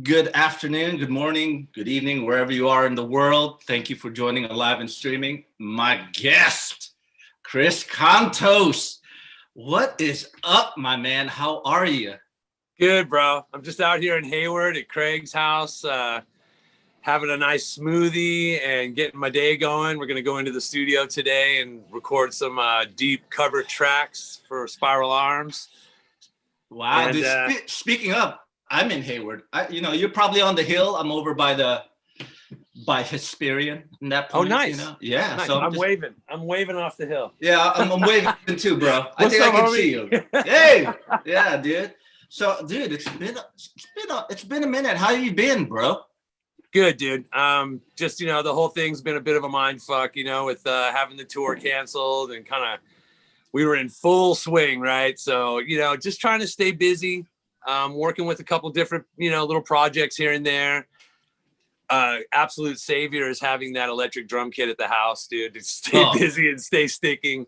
good afternoon, good morning, good evening, wherever you are in the world. Thank you for joining live and streaming. My guest, Chris Kontos. What is up, my man? How are you? Good, bro. I'm just out here in Hayward at Craig's house, having a nice smoothie and getting my day going. We're going to go into the studio today and record some deep cover tracks for Spiral Arms. Wow. And, speaking of, I'm in Hayward. You're probably on the hill. I'm over by Hesperian in that point. Oh, nice. Yeah. Nice. So I'm waving off the hill. Yeah, I'm waving too, bro. I think I can see you. Hey, yeah, dude. So, dude, it's been a minute. How you been, bro? Good, dude. Just the whole thing's been a bit of a mind fuck, with having the tour canceled and kind of we were in full swing, right? So, just trying to stay busy. Working with a couple different, little projects here and there. Absolute savior is having that electric drum kit at the house, dude, to stay busy and stay sticking,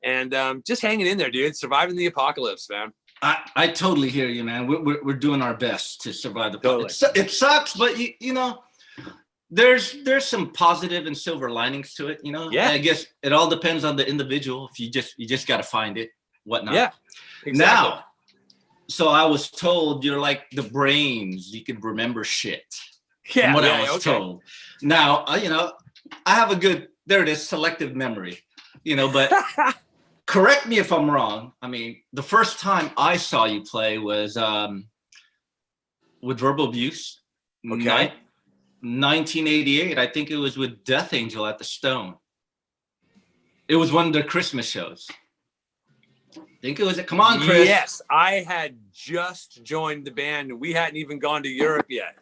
and just hanging in there, dude, surviving the apocalypse, man. I totally hear you, man. We're doing our best to survive the apocalypse. Totally. It sucks, but there's some positive and silver linings to it, Yeah. I guess it all depends on the individual. If you just got to find it, whatnot. Yeah, exactly. Now, so I was told you're like the brains. You can remember shit. Yeah, from what I was told. Now, I have a good, there it is, selective memory, but correct me if I'm wrong. I mean, the first time I saw you play was with Verbal Abuse. Okay. 1988. I think it was with Death Angel at the Stone. It was one of their Christmas shows. I think it was, come on, Chris. Yes, I had just joined the band. We hadn't even gone to Europe yet.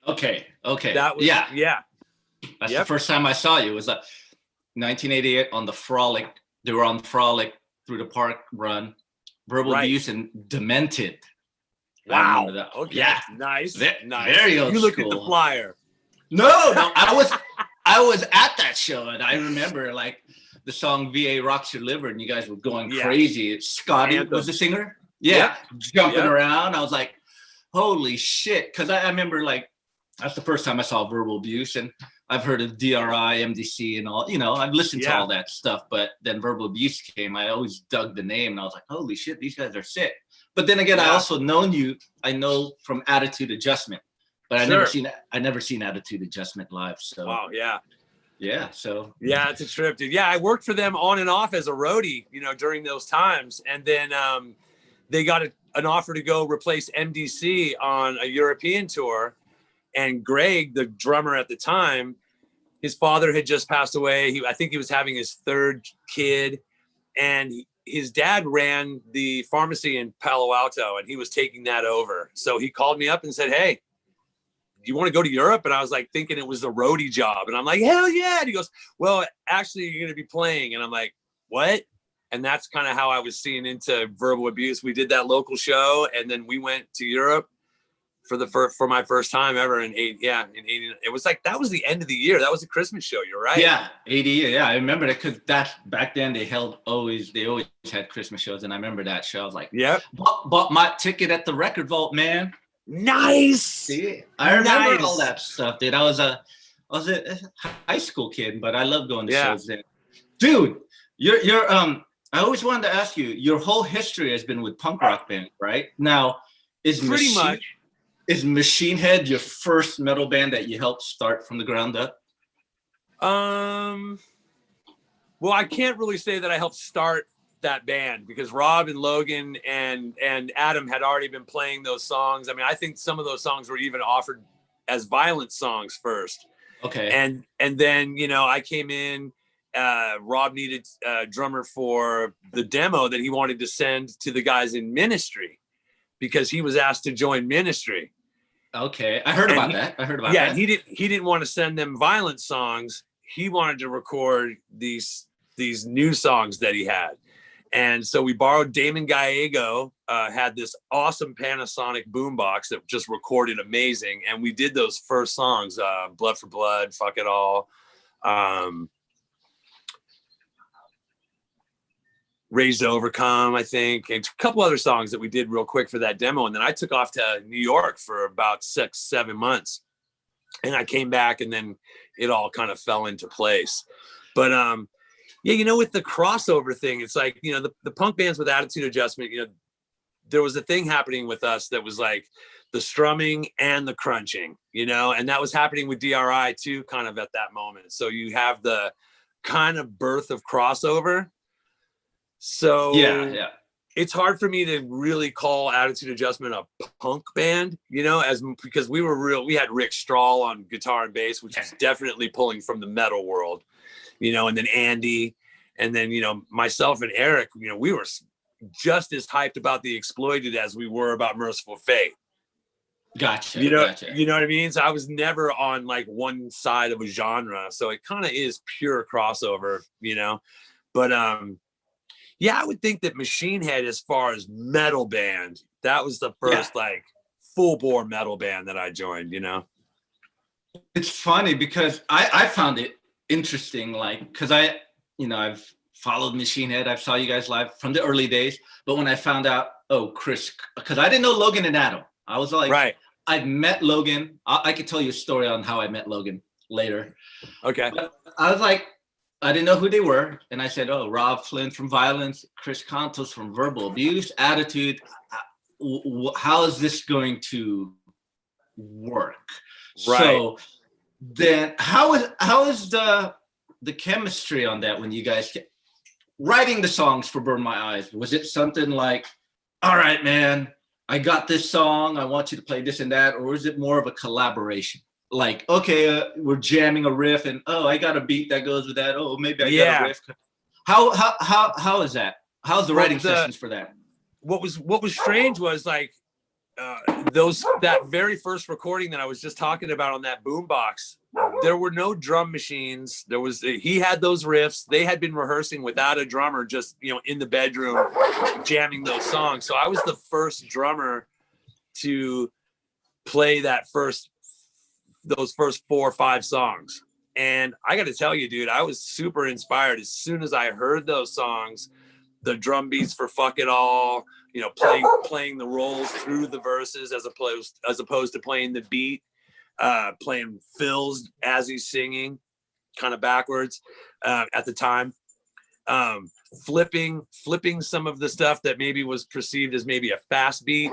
Okay. That was, yeah. That's the first time I saw you. It was 1988 on the Frolic. They were on Frolic through the park run. Verbal Abuse and Demented. Wow. Okay. Yeah. Nice. Nice. Very old school. You look school. at the flyer. No. I was at that show, and I remember the song VA Rocks Your Liver, and you guys were going crazy. Scotty was the singer. Yeah. Jumping around. I was like, holy shit. Because I remember that's the first time I saw Verbal Abuse, and I've heard of DRI, MDC, and all. I've listened to all that stuff, but then Verbal Abuse came. I always dug the name, and I was like, holy shit, these guys are sick. But then again, I also I know from Attitude Adjustment, but I never seen Attitude Adjustment live. So wow, yeah. So yeah, it's a trip, dude. Yeah, I worked for them on and off as a roadie, during those times, and then they got an offer to go replace MDC on a European tour. And Greg, the drummer at the time, his father had just passed away. I think he was having his third kid, and his dad ran the pharmacy in Palo Alto, and he was taking that over. So he called me up and said, hey, do you want to go to Europe? And I was thinking it was a roadie job. And I'm like, hell yeah. And he goes, well, actually, you're going to be playing. And I'm like, what? And that's kind of how I was seeing into Verbal Abuse. We did that local show, and then we went to Europe for my first time ever in 80. It was that was the end of the year. That was the Christmas show. You're right. Yeah, 80. Yeah, I remember that because back then they always had Christmas shows, and I remember that show. I was like, bought my ticket at the Record Vault, man. Nice. See, I remember all that stuff, dude. I was a high school kid, but I love going to shows then. Dude, you're I always wanted to ask you. Your whole history has been with punk rock band, right? Now, is Machine Head your first metal band that you helped start from the ground up? Well, I can't really say that I helped start that band because Rob and Logan and Adam had already been playing those songs. I mean, I think some of those songs were even offered as Violence songs first. Okay. And then, I came in, Rob needed a drummer for the demo that he wanted to send to the guys in Ministry because he was asked to join Ministry. Okay, I heard about that. Yeah, he didn't want to send them Violence songs. He wanted to record these new songs that he had, and so we borrowed Damon Gallego. Had this awesome Panasonic boombox that just recorded amazing, and we did those first songs, "Blood for Blood," "Fuck It All." Raised to Overcome, I think, and a couple other songs that we did real quick for that demo. And then I took off to New York for about 6-7 months, and I came back, and then it all kind of fell into place. But yeah, you know, with the crossover thing, it's like, you know, the punk bands with Attitude Adjustment, you know, there was a thing happening with us that was like the strumming and the crunching, you know, and that was happening with DRI too, kind of at that moment. So you have the kind of birth of crossover. So yeah, it's hard for me to really call Attitude Adjustment a punk band, you know, because we had Rick Strahl on guitar and bass, which is definitely pulling from the metal world, you know, and then Andy, and then, you know, myself and Eric, you know, we were just as hyped about the Exploited as we were about Merciful Fate. Gotcha. You know, gotcha. You know what I mean? So I was never on like one side of a genre. So it kind of is pure crossover, you know, but, yeah, I would think that Machine Head, as far as metal band, that was the first like full bore metal band that I joined, you know? It's funny because I found it interesting, like, because I've followed Machine Head. I saw you guys live from the early days. But when I found out, Chris, because I didn't know Logan and Adam. I was like, right. I'd met Logan. I could tell you a story on how I met Logan later. Okay. But I was like, I didn't know who they were. And I said, Rob Flynn from Violence, Chris Kontos from Verbal Abuse, Attitude. How is this going to work? Right. So then how is the chemistry on that when you guys writing the songs for Burn My Eyes? Was it something like, all right, man, I got this song, I want you to play this and that? Or is it more of a collaboration? Like, okay, we're jamming a riff, and I got a beat that goes with that. Oh, maybe I got a riff. How is that? How's the writing sessions for that? What was strange was like that very first recording that I was just talking about on that boombox. There were no drum machines. He had those riffs. They had been rehearsing without a drummer, just, you know, in the bedroom jamming those songs. So I was the first drummer to play those first 4 or 5 songs. And I got to tell you, dude, I was super inspired as soon as I heard those songs, the drum beats for Fuck It All, you know, playing the rolls through the verses as opposed to playing the beat, playing fills as he's singing kind of backwards at the time. Flipping some of the stuff that maybe was perceived as maybe a fast beat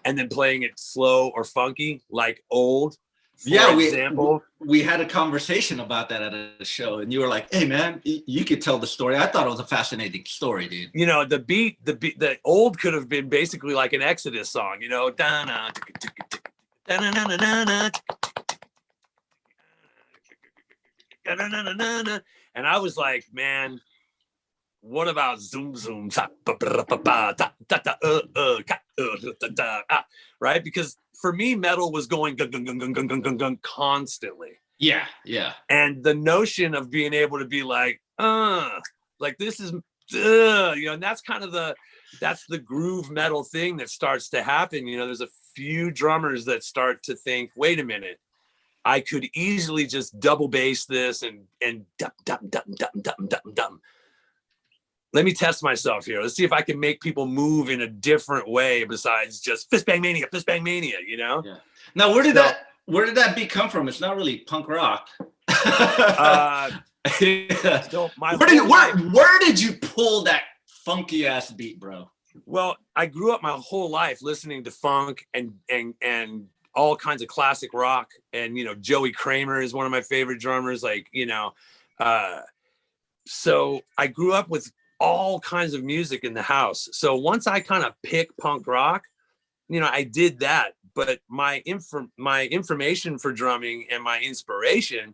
and then playing it slow or funky, like Old. We had a conversation about that at a show, and you were like, hey man, you could tell the story. I thought it was a fascinating story, dude. You know, the Old could have been basically like an Exodus song, you know, and I was like, man, what about zoom zoom, right? Because for me, metal was going constantly. Yeah. And the notion of being able to be like this is, you know, and that's kind of that's the groove metal thing that starts to happen. You know, there's a few drummers that start to think, wait a minute, I could easily just double bass this and dum dum dum dum dum dum dum. Let me test myself here. Let's see if I can make people move in a different way besides just fist bang mania, you know? Yeah. Now, where did that beat come from? It's not really punk rock. So where did you pull that funky ass beat, bro? Well, I grew up my whole life listening to funk and all kinds of classic rock. And, you know, Joey Kramer is one of my favorite drummers. Like, you know, so I grew up with all kinds of music in the house. So once I kind of pick punk rock, you know, I did that. But my information for drumming and my inspiration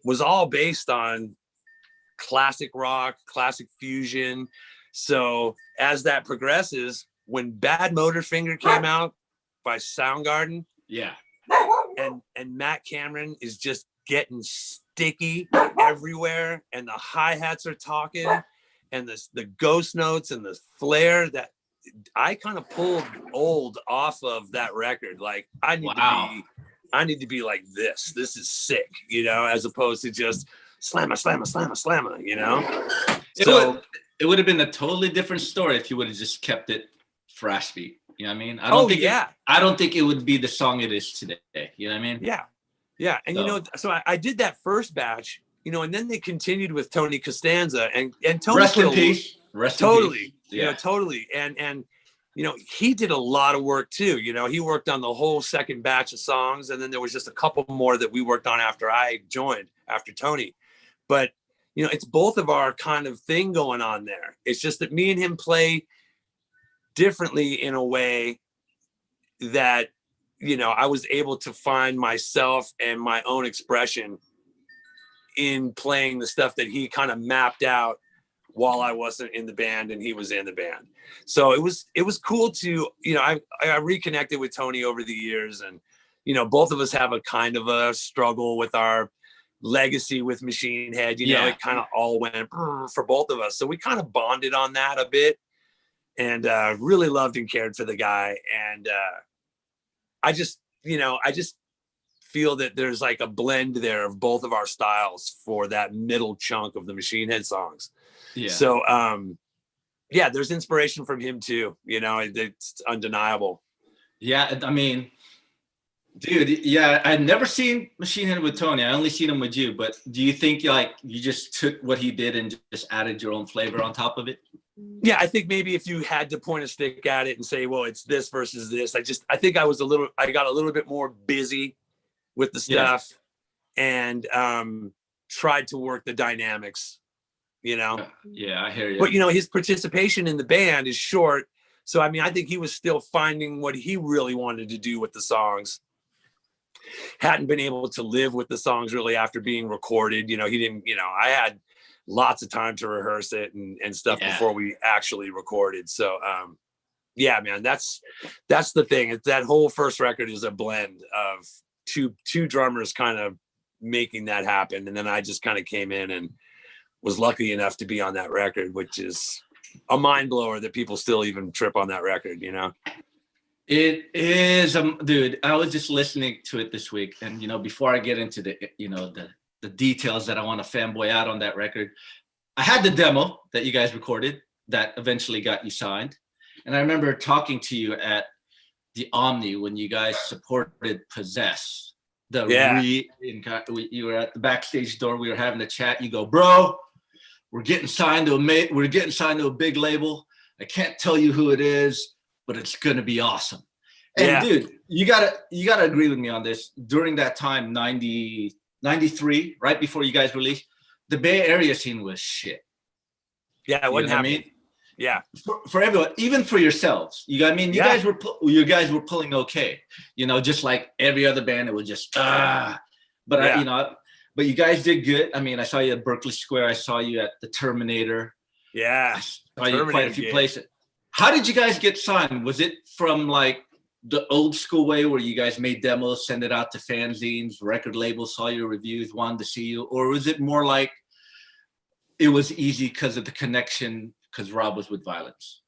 was all based on classic rock, classic fusion. So as that progresses, when Bad Motorfinger came out by Soundgarden, yeah, and Matt Cameron is just getting sticky everywhere, and the hi-hats are talking, and the ghost notes and the flare, that I kind of pulled Old off of that record. Like, I need to be like this. This is sick, you know, as opposed to just slammer, slammer, slammer, slammer, you know? It would have been a totally different story if you would have just kept it thrash beat. You know what I mean? I don't think it would be the song it is today. You know what I mean? Yeah. Yeah. And you know, so I did that first batch, you know, and then they continued with Tony Costanza and Tony. Rest in peace. Totally. You know, totally. And you know, he did a lot of work too. You know, he worked on the whole second batch of songs, and then there was just a couple more that we worked on after I joined, after Tony. But you know, it's both of our kind of thing going on there. It's just that me and him play differently in a way that, you know, I was able to find myself and my own expression in playing the stuff that he kind of mapped out while I wasn't in the band and he was in the band. So it was cool to, you know, I reconnected with Tony over the years, and, you know, both of us have a kind of a struggle with our legacy with Machine Head, you know, it kind of all went for both of us. So we kind of bonded on that a bit, and really loved and cared for the guy. And I just feel that there's like a blend there of both of our styles for that middle chunk of the Machine Head songs. Yeah. So, yeah, there's inspiration from him too. You know, it's undeniable. Yeah. I mean, dude, yeah, I'd never seen Machine Head with Tony. I only seen him with you. But do you think like you just took what he did and just added your own flavor on top of it? Yeah, I think maybe if you had to point a stick at it and say, well, it's this versus this, I think I got a little bit more busy with the stuff, and tried to work the dynamics, you know? Yeah, I hear you. But, you know, his participation in the band is short. So, I mean, I think he was still finding what he really wanted to do with the songs. Hadn't been able to live with the songs really after being recorded. You know, he didn't, you know, I had lots of time to rehearse it and stuff before we actually recorded. So, yeah, man, that's the thing. It's that whole first record is a blend of two drummers kind of making that happen. And then I just kind of came in and was lucky enough to be on that record, which is a mind blower that people still even trip on that record, you know? It is, dude, I was just listening to it this week. And, you know, before I get into the, you know, the details that I want to fanboy out on that record, I had the demo that you guys recorded that eventually got you signed. And I remember talking to you at the Omni when you guys supported Possess. You were at the backstage door. We were having a chat. You go, bro, we're getting signed to a big label. I can't tell you who it is, but it's gonna be awesome. And dude, you gotta agree with me on this. During that time, 93, right before you guys released, the Bay Area scene was shit. Yeah, it wasn't happening. I mean? Yeah, for everyone, even for yourselves. You guys were pulling okay. You know, just like every other band, it was just but you guys did good. I mean, I saw you at Berkeley Square. I saw you at the Terminator. Yeah, I saw you quite a few places. How did you guys get signed? Was it from like the old school way where you guys made demos, send it out to fanzines, record labels, saw your reviews, wanted to see you, or was it more like it was easy because of the connection? Because Rob was with Violence.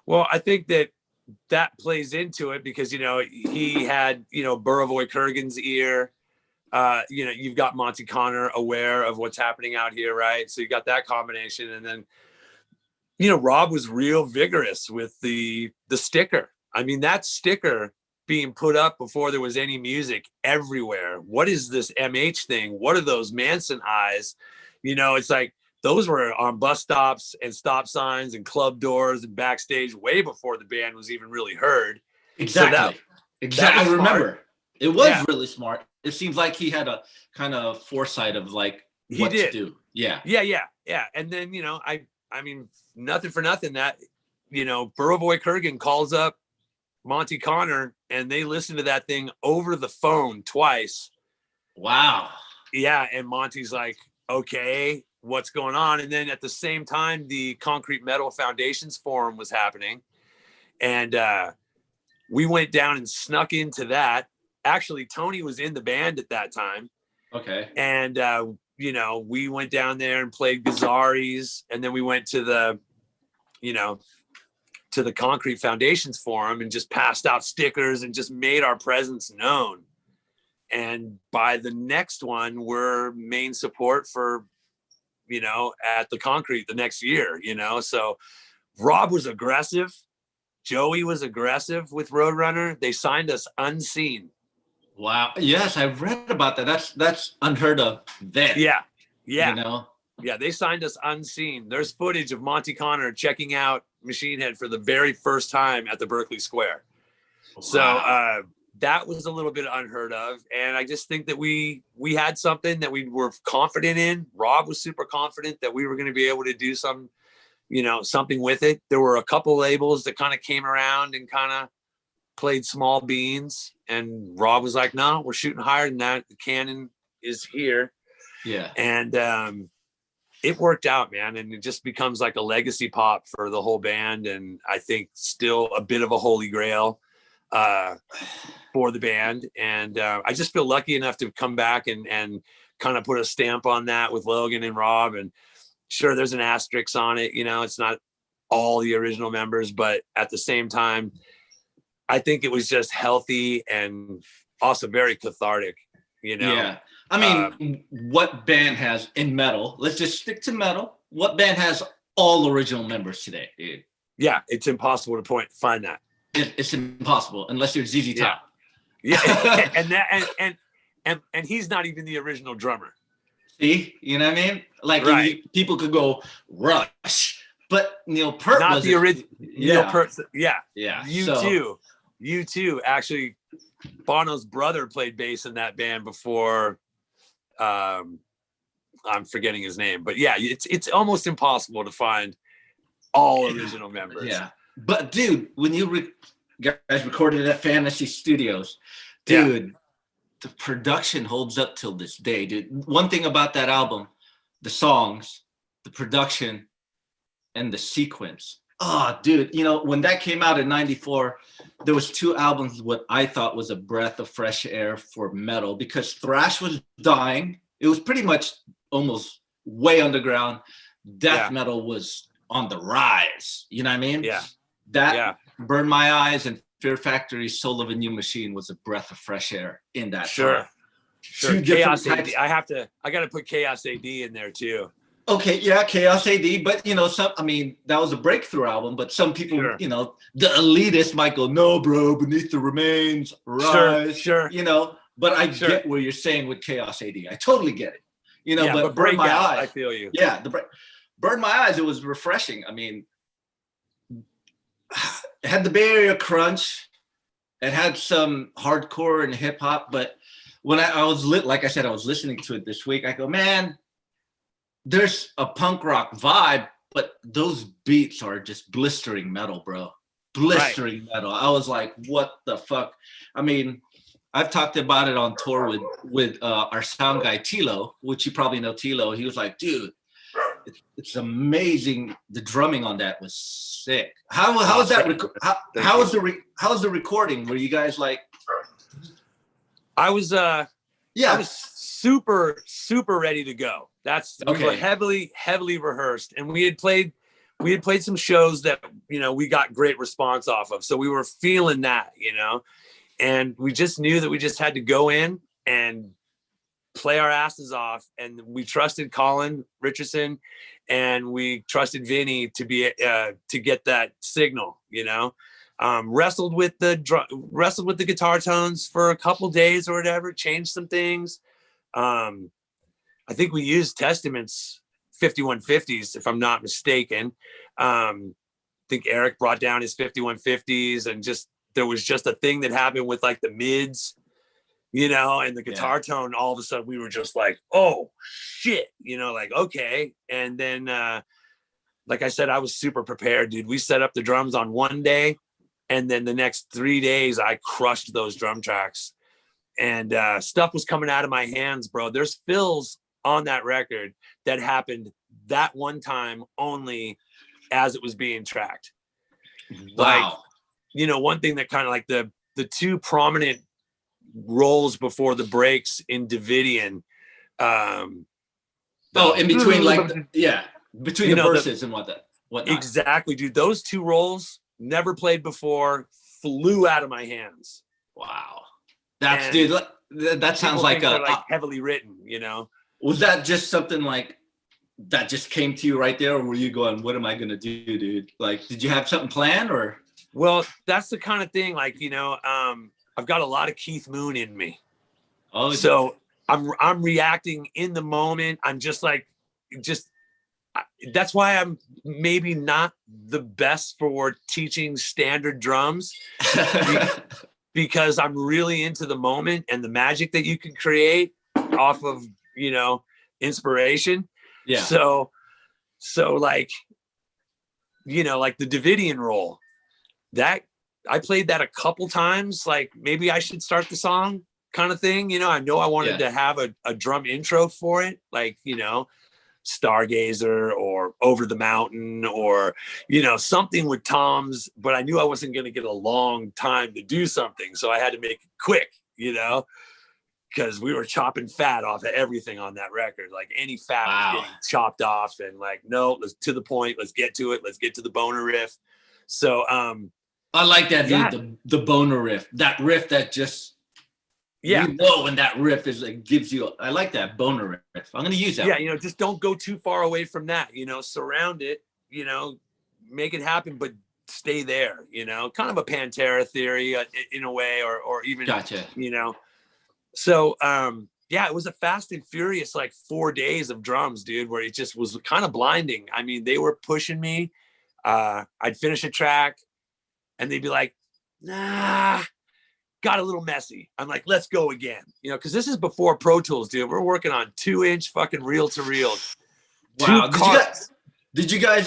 Well, I think that plays into it because, you know, he had, you know, Buravoy Kurgan's ear. You know, you've got Monty Connor aware of what's happening out here, right? So you got that combination. And then, you know, Rob was real vigorous with the sticker. I mean, that sticker being put up before there was any music everywhere. What is this MH thing? What are those Manson eyes? You know, it's like, those were on bus stops and stop signs and club doors and backstage way before the band was even really heard. Exactly. So I remember. It was really smart. It seems like he had a kind of foresight of like what to do. Yeah. And then, you know, I mean, nothing for nothing that, you know, Buravoy Kurgan calls up Monty Connor and they listen to that thing over the phone twice. Wow. Yeah. And Monty's like, okay, what's going on? And then at the same time, the Concrete Metal Foundations Forum was happening. And we went down and snuck into that. Actually, Tony was in the band at that time. Okay. And, you know, we went down there and played Gazzari's. And then we went to the, you know, to the Concrete Foundations Forum and just passed out stickers and just made our presence known. And by the next one, we're main support for, at the Concrete the next year, So Rob was aggressive. Joey was aggressive with Roadrunner. They signed us unseen. Wow. Yes, I've read about that. That's unheard of then. Yeah. Yeah, they signed us unseen. There's footage of Monty Connor checking out Machine Head for the very first time at the Berkeley Square. Wow. So that was a little bit unheard of. And I just think that we had something that we were confident in. Rob was super confident that we were going to be able to do something with it. There were a couple labels that kind of came around and kind of played small beans. And Rob was like, no, we're shooting higher than that. The cannon is here. Yeah. And it worked out, man. And it just becomes like a legacy pop for the whole band. And I think still a bit of a holy grail for the band. And I just feel lucky enough to come back and kind of put a stamp on that with Logan and Rob. And sure, there's an asterisk on it. It's not all the original members, but at the same time, I think it was just healthy and also very cathartic, Yeah. I mean, what band has in metal? Let's just stick to metal. What band has all original members today, dude? Yeah, it's impossible to find that. It's impossible unless you're ZZ Top. Yeah, and he's not even the original drummer. See, you know what I mean? Like right. People could go Rush, but Neil Peart not was the original. Yeah. Neil Peart, yeah. You too. Actually, Bono's brother played bass in that band before. I'm forgetting his name, but yeah, it's almost impossible to find all original members. Yeah, but dude, when you guys recorded at Fantasy Studios, dude, the production holds up till this day, dude. One thing about that album, the songs, the production, and the sequence. Oh, dude, when that came out in '94, there was two albums what I thought was a breath of fresh air for metal because thrash was dying. It was pretty much almost way underground. Death metal was on the rise. You know what I mean? Yeah. Burn My Eyes and Fear Factory's Soul of a New Machine was a breath of fresh air in that time. Sure. Chaos AD. I got to put Chaos AD in there too. Okay, yeah, Chaos AD, but that was a breakthrough album, but some people, the elitists might go, no, bro, Beneath the Remains, Rise, sure. But I get where you're saying with Chaos AD. I totally get it. But Burn My Eyes. I feel you. Yeah, Burn My Eyes, it was refreshing. I mean, it had the Bay Area crunch. It had some hardcore and hip hop, but when I was like I said, I was listening to it this week, I go, man, there's a punk rock vibe, but those beats are just blistering metal, bro. Blistering metal. I was like, what the fuck? I mean, I've talked about it on tour with our sound guy, Tilo, which you probably know Tilo. He was like, dude, it's amazing. The drumming on that was sick. How was that? How was the recording? Were you guys like? I was super, super ready to go. We were heavily rehearsed, and we had played some shows that we got great response off of. So we were feeling that, and we just knew that we just had to go in and play our asses off. And we trusted Colin Richardson, and we trusted Vinny to get that signal. Wrestled with the guitar tones for a couple days or whatever. Changed some things. I think we used Testament's 5150s, if I'm not mistaken. I think Eric brought down his 5150s, and there was just a thing that happened with like the mids, and the guitar tone. All of a sudden, we were just like, "Oh shit!" Like okay. And then, like I said, I was super prepared, dude. We set up the drums on one day, and then the next 3 days, I crushed those drum tracks, and stuff was coming out of my hands, bro. There's fills on that record that happened that one time only as it was being tracked. Wow. Like, one thing that kind of like the two prominent rolls before the breaks in Davidian. In between between the verses and whatnot. Exactly, dude. Those two rolls, never played before, flew out of my hands. Wow. Dude, That sounds People like think they're like heavily written, Was that just something like that just came to you right there, or were you going, what am I gonna do, dude? Like, did you have something planned, or? Well, that's the kind of thing, like, I've got a lot of Keith Moon in me. Oh, so I'm reacting in the moment. I'm just that's why I'm maybe not the best for teaching standard drums because I'm really into the moment and the magic that you can create off of, inspiration. Yeah. So like, like the Davidian roll, that I played that a couple times, like maybe I should start the song kind of thing. I know I wanted to have a drum intro for it, like, Stargazer or Over the Mountain or, something with toms, but I knew I wasn't going to get a long time to do something. So I had to make it quick, because we were chopping fat off of everything on that record. Like any fat was getting chopped off, and like, no, let's to the point. Let's get to it. Let's get to the boner riff. So, I like that, dude. The boner riff, that riff that just, when that riff is like gives you. I like that boner riff. I'm gonna use that. Yeah, just don't go too far away from that. Surround it. Make it happen, but stay there. Kind of a Pantera theory in a way, or even. Gotcha. So it was a fast and furious like 4 days of drums, dude, where it just was kind of blinding. I mean, they were pushing me. I'd finish a track, and they'd be like, "Nah." Got a little messy. I'm like, let's go again. Because this is before Pro Tools, dude. We're working on 2-inch fucking reel to reel. Wow. Did you guys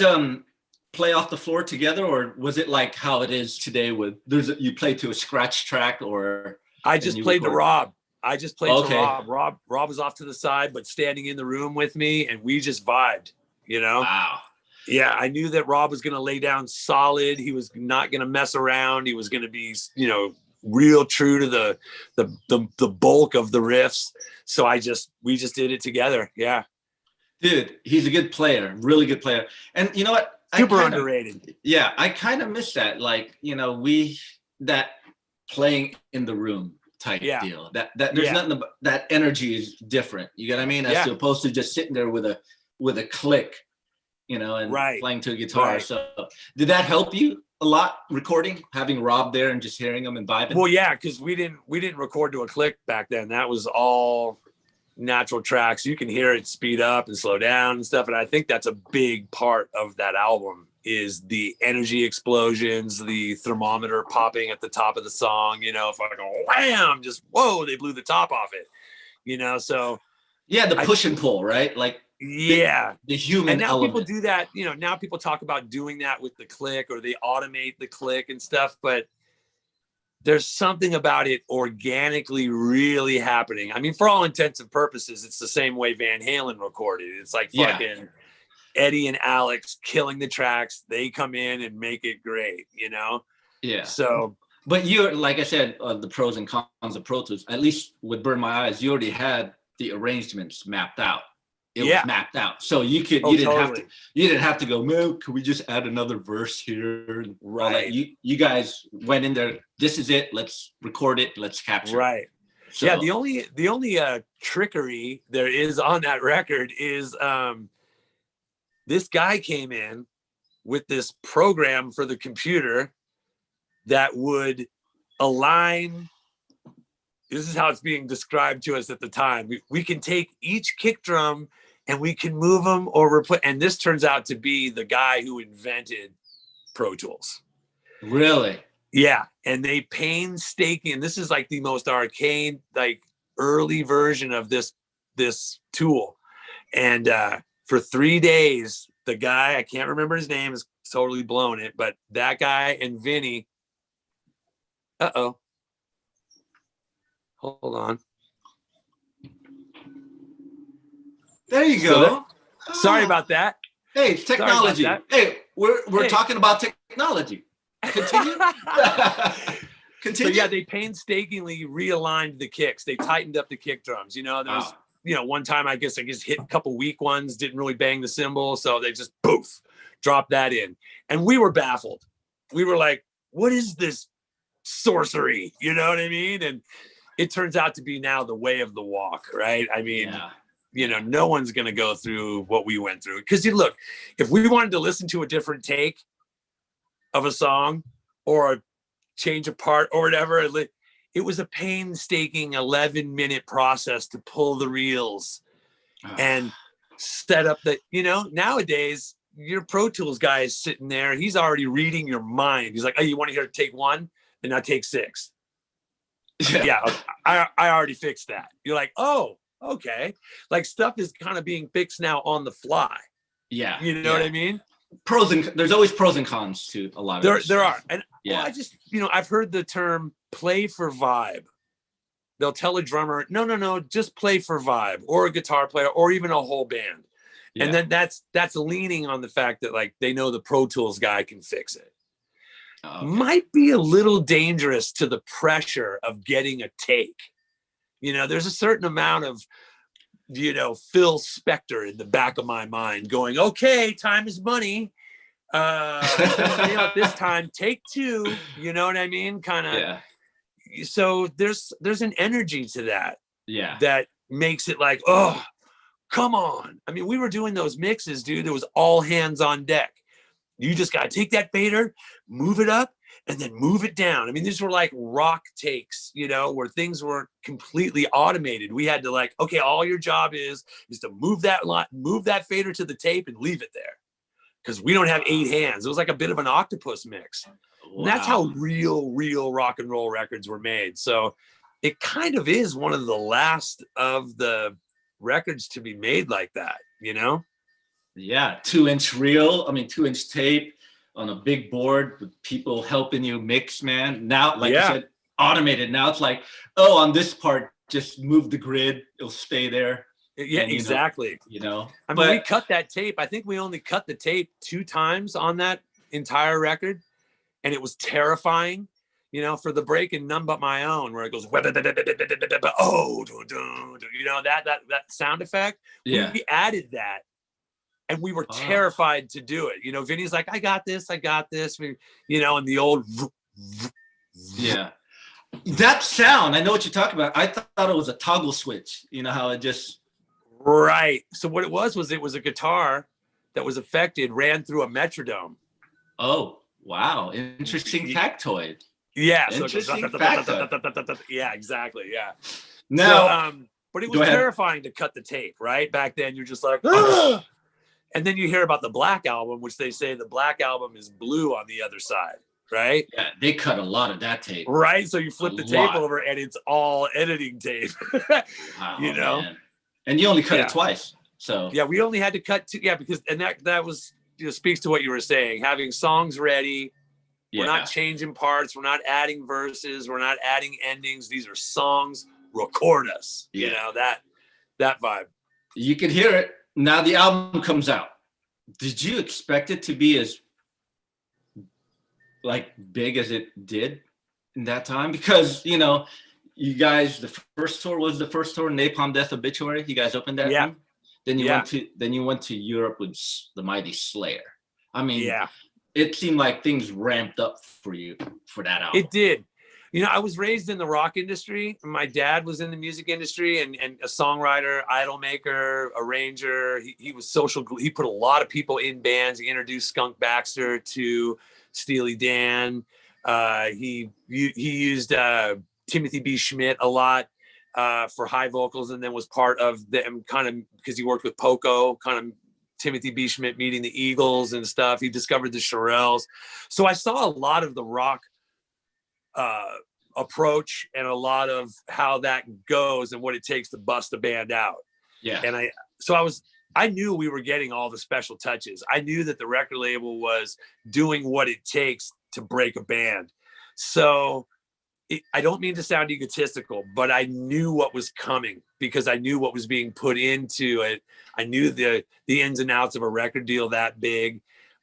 play off the floor together, or was it like how it is today with you play to a scratch track, or? I just played to Rob. To Rob. Rob was off to the side, but standing in the room with me, and we just vibed, Wow. Yeah, I knew that Rob was going to lay down solid. He was not going to mess around. He was going to be, real true to the bulk of the riffs. So we just did it together. Yeah. Dude, he's a good player, really good player. And you know what? Super underrated. Yeah, I kind of miss that. Like, that playing in the room type deal. That there's nothing about that energy is different. You get what I mean? As opposed to just sitting there with a click, and playing to a guitar. Right. So did that help you a lot recording, having Rob there and just hearing him and vibing? Well, yeah, because we didn't record to a click back then. That was all natural tracks. You can hear it speed up and slow down and stuff. And I think that's a big part of that album is the energy explosions, the thermometer popping at the top of the song, if I go wham, just whoa, they blew the top off it, so. Yeah, the push and pull, right? Like, the human and now element. People do that, now people talk about doing that with the click, or they automate the click and stuff, but there's something about it organically really happening. I mean, for all intents and purposes, it's the same way Van Halen recorded. It's like fucking Eddie and Alex killing the tracks. They come in and make it great, Yeah. So, but you're, like I said, the pros and cons of Pro Tools, at least with Burn My Eyes, you already had the arrangements mapped out. It was mapped out, so you didn't have to go, man, could we just add another verse here? Right. You guys went in there. This is it. Let's record it. Let's capture it. Right. So, yeah. The only trickery there is on that record is this guy came in with this program for the computer that would align. This is how it's being described to us at the time. We can take each kick drum and we can move them or replace. And this turns out to be the guy who invented Pro Tools. Really? Yeah. And they painstaking. This is like the most arcane, like early version of this tool. And for 3 days, the guy, I can't remember his name, is totally blown it, but that guy and Vinny. Uh-oh. Hold on. There you go. Sorry about that. Hey, it's technology. Hey, we're talking about technology. Continue. Continue. So yeah, they painstakingly realigned the kicks. They tightened up the kick drums. There was, one time I guess hit a couple weak ones, didn't really bang the cymbal, so they just poof, dropped that in, and we were baffled. We were like, "What is this sorcery?" You know what I mean? And it turns out to be now the way of the walk, right? I mean, no one's going to go through what we went through. Because you look, if we wanted to listen to a different take of a song or change a part or whatever, it was a painstaking 11-minute process to pull the reels and set up the, nowadays your Pro Tools guy is sitting there. He's already reading your mind. He's like, oh, you want to hear take 1? Then now take 6. Yeah, I already fixed that. You're like, oh, okay. Like stuff is kind of being fixed now on the fly. Yeah. You know what I mean? There's always pros and cons to a lot of there are. And I just, I've heard the term play for vibe. They'll tell a drummer, no, just play for vibe, or a guitar player, or even a whole band. Yeah. And then that's leaning on the fact that like they know the Pro Tools guy can fix it. Okay. Might be a little dangerous to the pressure of getting a take. There's a certain amount of, Phil Spector in the back of my mind going, okay, time is money. This time, take 2. You know what I mean? Kind of. Yeah. So there's an energy to that. Yeah. That makes it like, oh, come on. I mean, we were doing those mixes, dude. It was all hands on deck. You just got to take that fader, move it up, and then move it down. I mean, these were like rock takes, where things weren't completely automated. We had to like, okay, all your job is to move that fader to the tape and leave it there. Because we don't have 8 hands. It was like a bit of an octopus mix. Wow. And that's how real rock and roll records were made. So it kind of is one of the last of the records to be made like that, Yeah, 2-inch reel. 2-inch tape on a big board with people helping you mix, man. Now, like you said, automated. Now it's like, oh, on this part, just move the grid. It'll stay there. Yeah, and, exactly. We cut that tape. I think we only cut the tape 2 times on that entire record. And it was terrifying, for the break in None But My Own, where it goes, oh, that sound effect. Yeah. We added that. And we were terrified to do it. Vinny's like, I got this. And the old. Yeah. That sound, I know what you're talking about. I thought it was a toggle switch. How it just. Right. So what it was a guitar that was affected, ran through a metronome. Oh, wow. Interesting factoid. Yeah. Interesting factoid. Yeah, exactly. Yeah. Now, but it was terrifying to cut the tape, right? Back then, you're just like, ah! And then you hear about the Black Album, which they say the Black Album is blue on the other side, right? Yeah, they cut a lot of that tape. Right, so you flip the tape over and it's all editing tape. Wow, man. And you only cut it twice. So yeah, we only had to cut 2. Yeah, because that was speaks to what you were saying. Having songs ready. Yeah. We're not changing parts. We're not adding verses. We're not adding endings. These are songs. Record us. Yeah. That vibe. You can hear it. Now the album comes out. Did you expect it to be as like big as it did in that time? Because you guys, the first tour, Napalm Death Obituary. You guys opened that. Yeah. Then you went to Europe with the Mighty Slayer. It seemed like things ramped up for you for that album. It did. I was raised in the rock industry. My dad was in the music industry and a songwriter, idol maker, arranger. He was social. He put a lot of people in bands. He introduced Skunk Baxter to Steely Dan. He used Timothy B. Schmidt a lot for high vocals, and then was part of them kind of because he worked with Poco, kind of Timothy B. Schmidt meeting the Eagles and stuff. He discovered the Shirelles. So I saw a lot of the rock approach and a lot of how that goes and what it takes to bust a band out. Yeah. And I knew we were getting all the special touches. I knew that the record label was doing what it takes to break a band. So I don't mean to sound egotistical, but I knew what was coming because I knew what was being put into it. I knew the ins and outs of a record deal that big.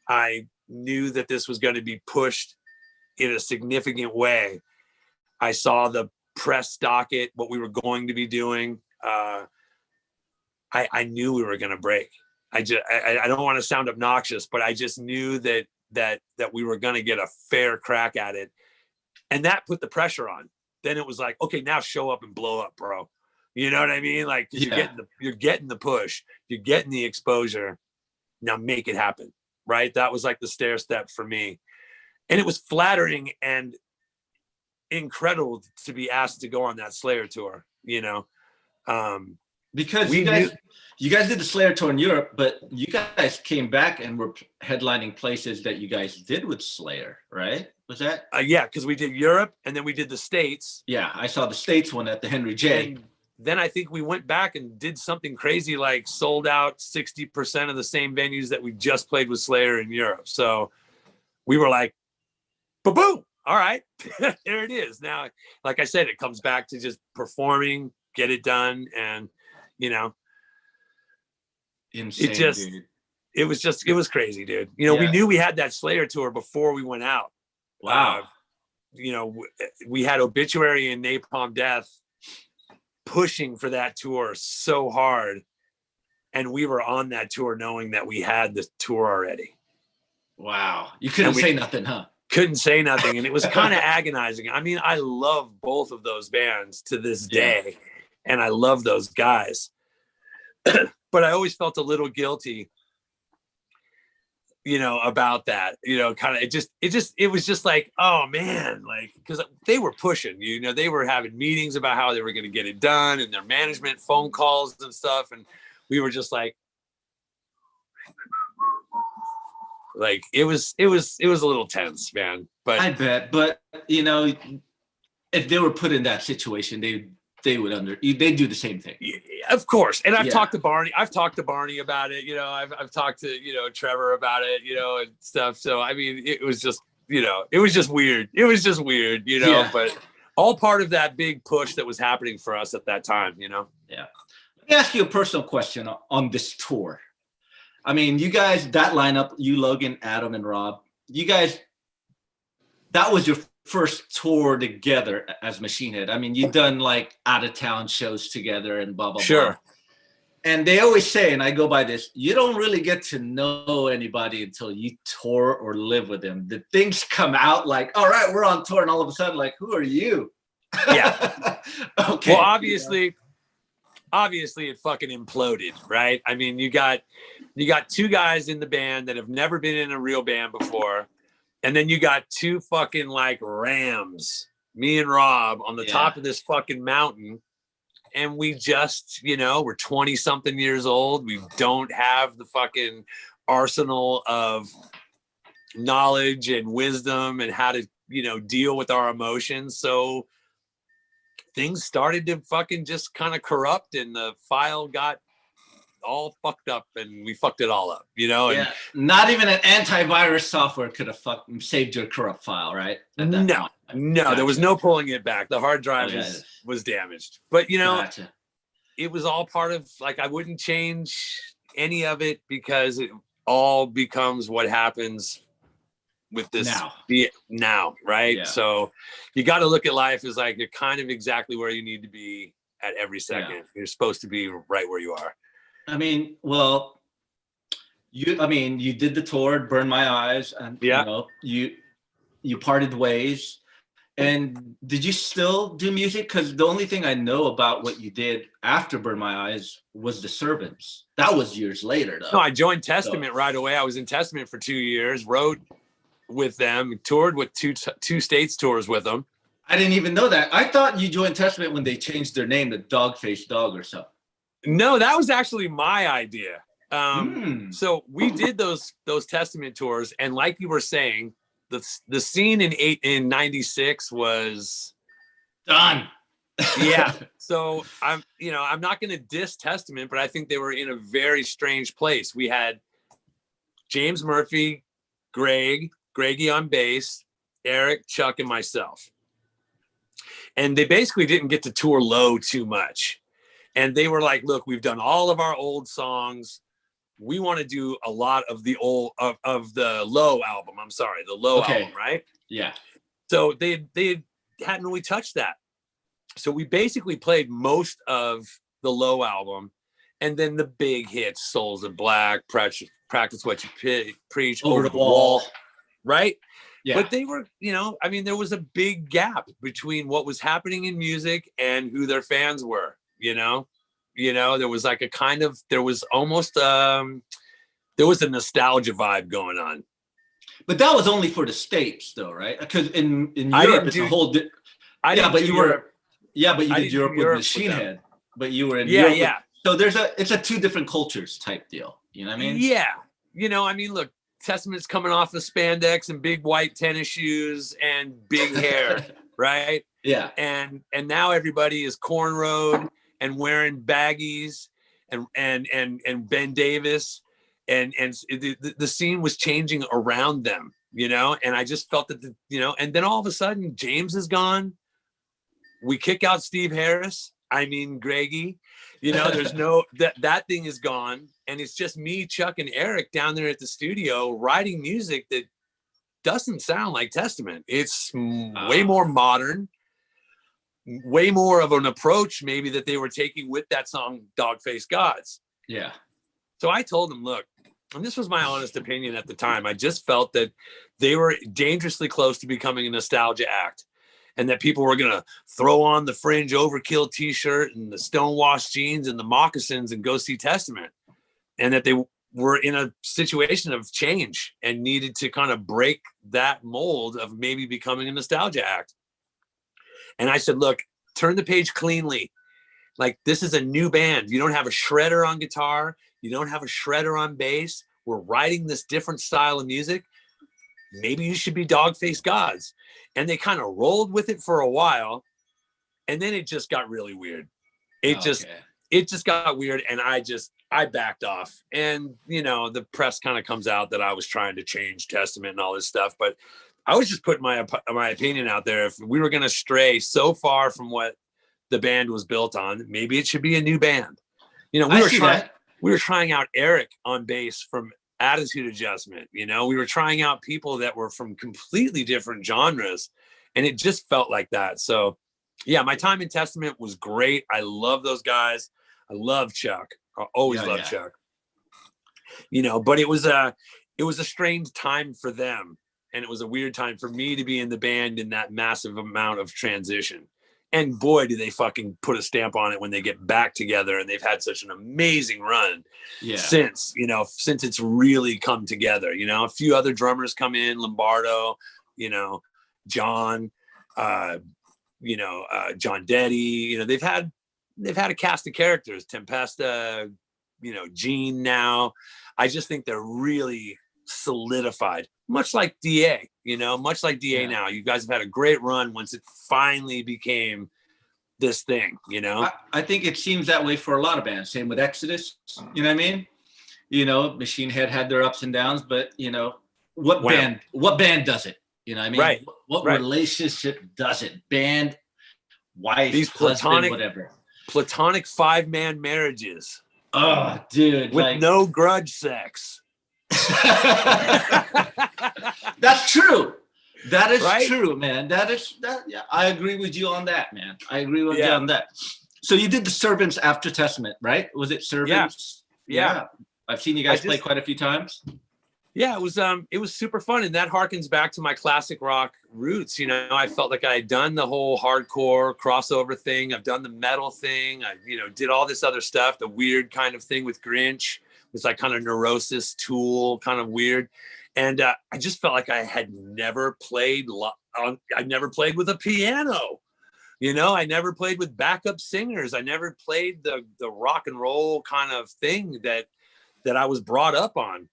I knew that this was going to be pushed in a significant way. I saw the press docket, what we were going to be doing. I knew we were going to break. I don't want to sound obnoxious, but I just knew that we were going to get a fair crack at it. And that put the pressure on. then it was like, okay, now show up and blow up, bro. You know what I mean? Like, you're getting the push, you're getting the exposure. Now make it happen, right? That was like the stair step for me, and it was flattering and incredible to be asked to go on that Slayer tour. You know, because you guys did the Slayer tour in Europe, but you guys came back and were headlining places that you guys did with Slayer, right? Was that? Yeah, because we did Europe and then we did the States. Yeah, I saw the States one at the Henry J. And then I think we went back and did something crazy, like sold out 60% of the same venues that we just played with Slayer in Europe. So we were like, boom, all right, there it is. Now, like I said, it comes back to just performing, get it done. And, you know, insane, it was crazy, dude. You know, we knew we had that Slayer tour before we went out. Wow. You know, we had Obituary and Napalm Death pushing for that tour so hard, and we were on that tour knowing that we had the tour already. Wow. You couldn't say nothing, huh? Couldn't say nothing, and it was kind of agonizing. I mean, I love both of those bands to this day, and I love those guys. But I always felt a little guilty, you know, about that, you know, kind of, it was just like, oh man, like, because they were pushing, you know, they were having meetings about how they were going to get it done, and their management phone calls and stuff. And we were just like it was a little tense, man. But I bet, but you know, if they were put in that situation, they would they'd do the same thing. Yeah, of course. And I've talked to Barney. I've talked to Barney about it. You know, I've talked to, you know, Trevor about it, you know, and stuff. So, I mean, it was just, you know, it was just weird. It was just weird, you know, but all part of that big push that was happening for us at that time, you know? Yeah. Let me ask you a personal question on this tour. I mean, you guys, that lineup, you, Logan, Adam, and Rob, you guys, that was your first tour together as Machine Head. I mean, you've done like out of town shows together and blah, blah, blah. And they always say, and I go by this, you don't really get to know anybody until you tour or live with them. The things come out like, all right, we're on tour, and all of a sudden, like, who are you? Yeah. Okay. Well, obviously it fucking imploded, right? I mean, you got two guys in the band that have never been in a real band before. And then you got two fucking like rams, me and Rob, on the top of this fucking mountain. And we just, you know, we're 20 something years old. We don't have the fucking arsenal of knowledge and wisdom and how to, you know, deal with our emotions. So things started to fucking just kind of corrupt, and the file got all fucked up, and we fucked it all up, you know? And not even an antivirus software could have saved your corrupt file, right? No, gotcha. There was no pulling it back. The hard drive was damaged. But, you know, it was all part of, like, I wouldn't change any of it, because it all becomes what happens with this now, right? Yeah. So you got to look at life as like, you're kind of exactly where you need to be at every second. Yeah. You're supposed to be right where you are. I mean, well, you did the tour, Burn My Eyes, and you know, you parted ways. And did you still do music? Because the only thing I know about what you did after Burn My Eyes was The Servants. That was years later, though. No, I joined Testament right away. I was in Testament for 2 years, wrote with them, toured with two states tours with them. I didn't even know that. I thought you joined Testament when they changed their name to Dogface Dog or something. No, that was actually my idea. So we did those Testament tours, and like you were saying, the scene in 96 was done. Yeah. So I'm not going to diss Testament, but I think they were in a very strange place. We had James Murphy, Greggy on bass, Eric, Chuck, and myself. And they basically didn't get to tour low too much. And they were like, look, we've done all of our old songs. We want to do a lot of the old of the Low album. I'm sorry, the Low album, right? Yeah. So they hadn't really touched that. So we basically played most of the Low album, and then the big hits, Souls of Black, Practice What You Preach, Over the Wall, right? Yeah. But they were, I mean, there was a big gap between what was happening in music and who their fans were, there was like there was almost, there was a nostalgia vibe going on. But that was only for the States though, right? Because in Europe, it's a whole, but you did Europe with Machine Head, but you were in Europe. Yeah. So it's a two different cultures type deal. You know what I mean? Yeah. I mean, look, Testament's coming off of spandex and big white tennis shoes and big hair, right? Yeah. And now everybody is cornrowed and wearing baggies and Ben Davis, and the scene was changing around them, and I just felt that and then all of a sudden James is gone. We kick out Steve Harris. I mean, Greggy, there's no, that thing is gone. And it's just me, Chuck, and Eric down there at the studio writing music that doesn't sound like Testament. It's way more modern, way more of an approach maybe that they were taking with that song, Dog-Faced Gods. Yeah. So I told them, look, and this was my honest opinion at the time, I just felt that they were dangerously close to becoming a nostalgia act. And that people were going to throw on the Fringe Overkill t-shirt and the Stonewashed jeans and the moccasins and go see Testament. And that they were in a situation of change and needed to kind of break that mold of maybe becoming a nostalgia act. And I said, look, turn the page cleanly. Like, this is a new band. You don't have a shredder on guitar. You don't have a shredder on bass. We're writing this different style of music. Maybe you should be Dog-Faced Gods. And they kind of rolled with it for a while. And then it just got really weird. It just got weird. And I backed off. And, the press kind of comes out that I was trying to change Testament and all this stuff. But I was just putting my opinion out there. If we were going to stray so far from what the band was built on, maybe it should be a new band. We were trying out Eric on bass from Attitude Adjustment. We were trying out people that were from completely different genres, and it just felt like that. So yeah, my time in Testament was great. I love those guys. I love Chuck. I always loved Chuck. But it was a strange time for them, and it was a weird time for me to be in the band in that massive amount of transition. And boy, do they fucking put a stamp on it when they get back together, and they've had such an amazing run since it's really come together. A few other drummers come in, Lombardo, John, John Detty, they've had a cast of characters, Tempesta, Gene now. I just think they're really solidified, much like DA, now. You guys have had a great run once it finally became this thing, I think it seems that way for a lot of bands. Same with Exodus, you know what I mean? Machine Head had their ups and downs, but what band does it? You know what I mean? Right. What relationship does it? Band, wife, these husband, whatever. Platonic 5-man marriages. Oh, dude. With no grudge sex. That's true. That is true, man. Yeah, I agree with you on that, man. I agree with you on that. So you did the Servants after Testament, right? Was it Servants? Yeah. I've seen you guys play quite a few times. Yeah, it was super fun. And that harkens back to my classic rock roots. I felt like I had done the whole hardcore crossover thing. I've done the metal thing. I, did all this other stuff, the weird kind of thing with Grinch. It was like kind of Neurosis, Tool, kind of weird. And I just felt like I had never played. I never played with a piano. I never played with backup singers. I never played the rock and roll kind of thing that I was brought up on.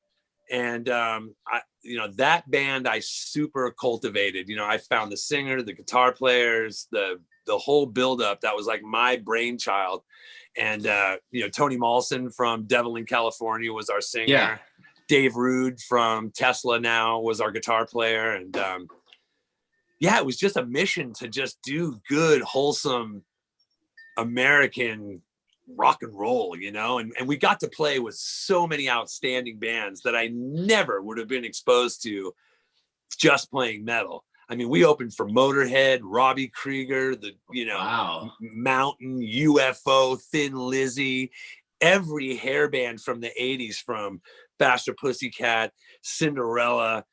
And that band I super cultivated. I found the singer, the guitar players, the whole buildup. That was like my brainchild. And Tony Malson from Devil in California was our singer. Yeah. Dave Rude from Tesla now was our guitar player. And it was just a mission to just do good, wholesome American rock and roll, and we got to play with so many outstanding bands that I never would have been exposed to just playing metal. I mean, we opened for Motorhead, Robbie Krieger, Mountain, UFO, Thin Lizzy, every hair band from the 80s, from Faster Pussycat, Cinderella,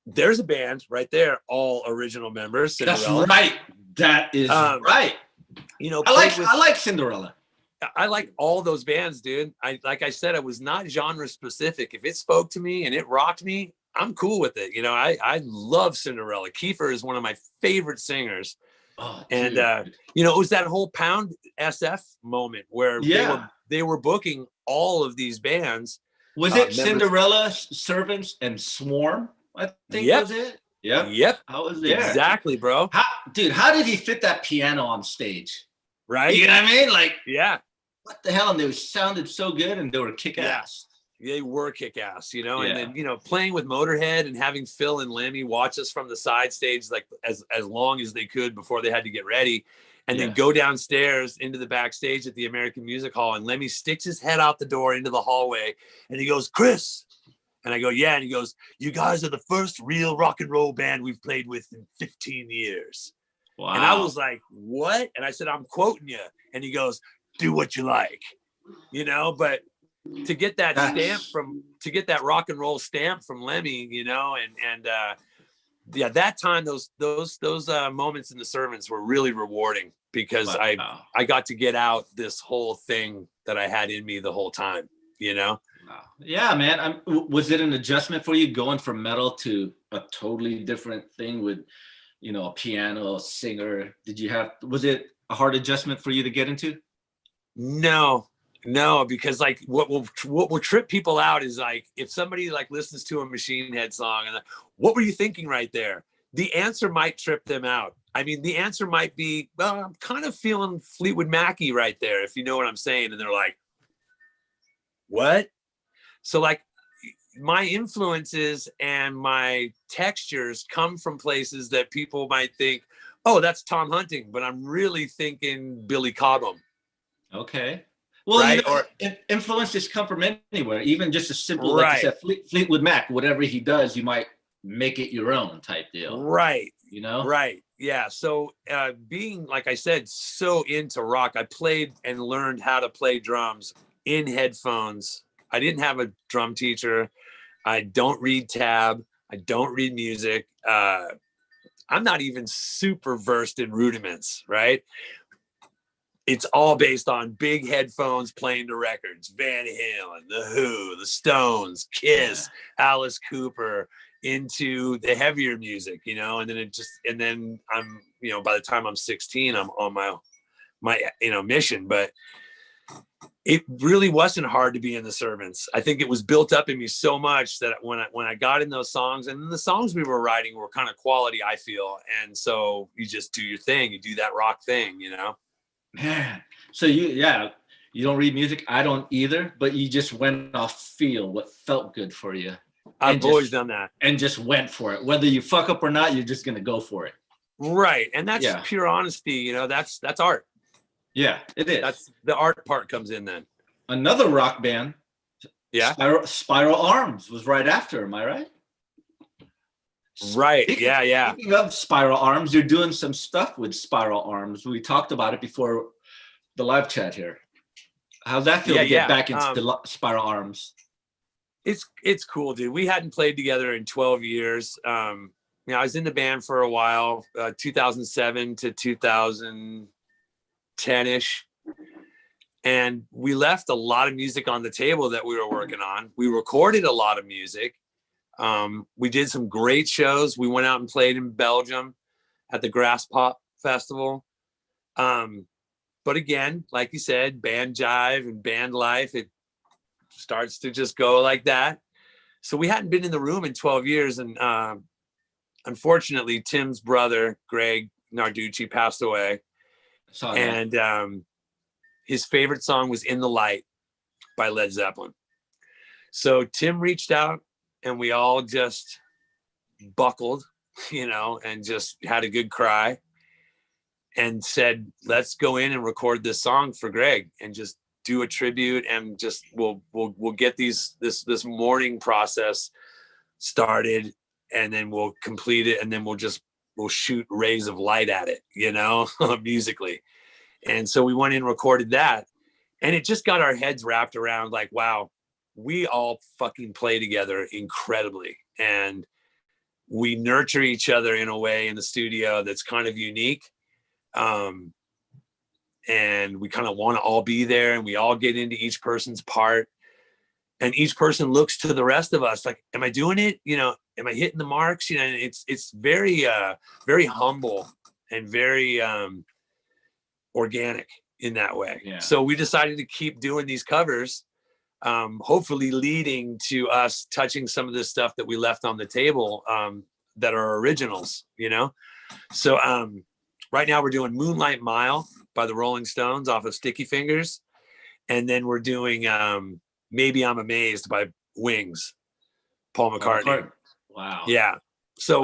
there's a band right there, all original members. Cinderella. That's right. That is right. You know, I like Cinderella. I like all those bands, dude. Like I said, it was not genre specific. If it spoke to me and it rocked me, I'm cool with it. You know, I love Cinderella. Kiefer is one of my favorite singers. Oh, and you know, it was that whole Pound SF moment where they were booking all of these bands. Was it Cinderella, Servants, and Swarm? I think was it. Yep. I was there. Exactly, bro. How did he fit that piano on stage? Right. You know what I mean? Like, yeah. What the hell? And they sounded so good, and they were kick ass. They were kick ass, you know. And then, you know, playing with Motorhead and having Phil and Lemmy watch us from the side stage, like as long as they could before they had to get ready, and then go downstairs into the backstage at the American Music Hall, and Lemmy sticks his head out the door into the hallway, and he goes, "Chris." And I go, "Yeah." And he goes, "You guys are the first real rock and roll band we've played with in 15 years. Wow. And I was like, "What?" And I said, "I'm quoting you." And he goes, "Do what you like," you know. But to get that to get that rock and roll stamp from Lemmy, you know, and that time, those moments in the Servants were really rewarding because I got to get out this whole thing that I had in me the whole time, you know. Yeah, man. Was it an adjustment for you going from metal to a totally different thing with, you know, a piano, a singer? Was it a hard adjustment for you to get into? No, because like what will trip people out is like if somebody like listens to a Machine Head song and like, what were you thinking right there? The answer might trip them out. I mean, the answer might be, well, I'm kind of feeling Fleetwood Mackie right there, if you know what I'm saying. And they're like, what? So like my influences and my textures come from places that people might think, oh, that's Tom Hunting, but I'm really thinking Billy Cobham. Okay. Well, right? You know, influences come from anywhere, even just as simple, like you said, Fleetwood Mac, whatever he does, you might make it your own type deal. Right. You know? Right. Yeah. So being, like I said, so into rock, I played and learned how to play drums in headphones. I didn't have a drum teacher. I don't read tab. I don't read music. I'm not even super versed in rudiments, right? It's all based on big headphones playing the records. Van Halen, The Who, The Stones, Kiss, Alice Cooper, into the heavier music, you know, and then I'm, you know, by the time I'm 16, I'm on my you know, mission. But it really wasn't hard to be in the Servants. I think it was built up in me so much that when I got in those songs, and the songs we were writing were kind of quality, I feel. And so you just do your thing, you do that rock thing, you know? Man, so you don't read music. I don't either, but you just went off feel what felt good for you. I've always done that. And just went for it. Whether you fuck up or not, you're just going to go for it. Right. And that's pure honesty. You know, that's art. Yeah, it is. That's the art part comes in then. Another rock band. Yeah. Spiral Arms was right after. Am I right? Right. Speaking of Spiral Arms, you're doing some stuff with Spiral Arms. We talked about it before the live chat here. How's that feel to get back into the Spiral Arms? It's cool, dude. We hadn't played together in 12 years. You know, I was in the band for a while, 2007 to 2010-ish. And we left a lot of music on the table that we were working on. We recorded a lot of music. We did some great shows. We went out and played in Belgium at the Grass Pop Festival. But again, like you said, band jive and band life, it starts to just go like that. So we hadn't been in the room in 12 years. And unfortunately, Tim's brother, Greg Narducci, passed away. And his favorite song was In the Light by Led Zeppelin. So Tim reached out, and we all just buckled, you know, and just had a good cry and said, let's go in and record this song for Greg and just do a tribute, and just we'll get this mourning process started, and then we'll complete it, and then we'll shoot rays of light at it, you know, musically. And so we went in and recorded that, and it just got our heads wrapped around like, wow, we all fucking play together incredibly. And we nurture each other in a way in the studio that's kind of unique. And we kind of want to all be there, and we all get into each person's part, and each person looks to the rest of us like, am I doing it? You know, am I hitting the marks? You know, and it's very, very humble and very organic in that way. Yeah. So we decided to keep doing these covers, hopefully leading to us touching some of this stuff that we left on the table, that are originals, you know? So right now we're doing Moonlight Mile by the Rolling Stones off of Sticky Fingers. And then we're doing Maybe I'm Amazed by Wings, Paul McCartney. Wow. Yeah. So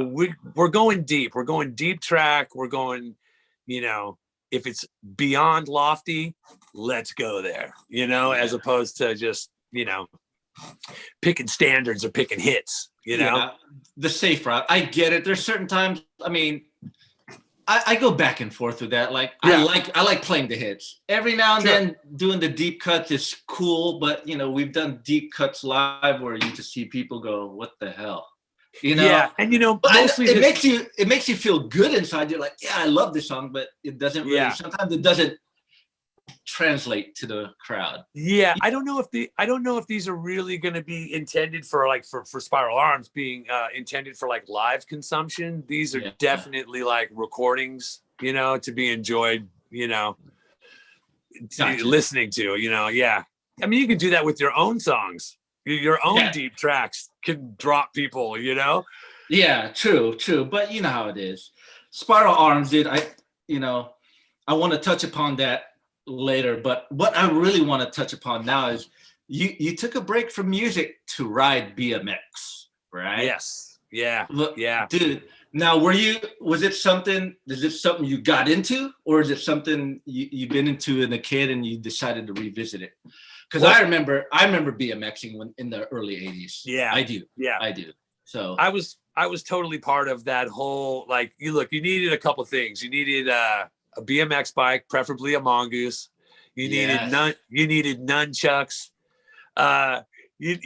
we're going deep. We're going deep track. We're going, you know, if it's beyond lofty, let's go there, you know, as opposed to just, you know, picking standards or picking hits, you know? Yeah, the safe route. I get it. There's certain times, I mean, I go back and forth with that. Like, yeah. I like playing the hits. Every now and then doing the deep cuts is cool, but you know, we've done deep cuts live where you just see people go, what the hell? You know? Yeah. And you know, mostly it makes you feel good inside. You're like, yeah, I love this song, but it doesn't really, sometimes it doesn't translate to the crowd. Yeah. I don't know if these are really going to be intended for like, for Spiral Arms being intended for like live consumption. These are definitely like recordings, you know, to be enjoyed, you know, listening to, you know. Yeah. I mean, you can do that with your own songs. Your own deep tracks can drop people, you know? Yeah, true. But you know how it is. Spiral Arms did, I want to touch upon that later, but what I really want to touch upon now is you took a break from music to ride BMX, right? Yes. Yeah. Yeah. Dude, now is it something you got into, or is it something you've been into as a kid and you decided to revisit it? Because I remember BMXing in the early 80s. Yeah. I do. Yeah. I do. So I was totally part of that whole, like, you needed a couple things. You needed a BMX bike, preferably a Mongoose. You needed nunchucks. You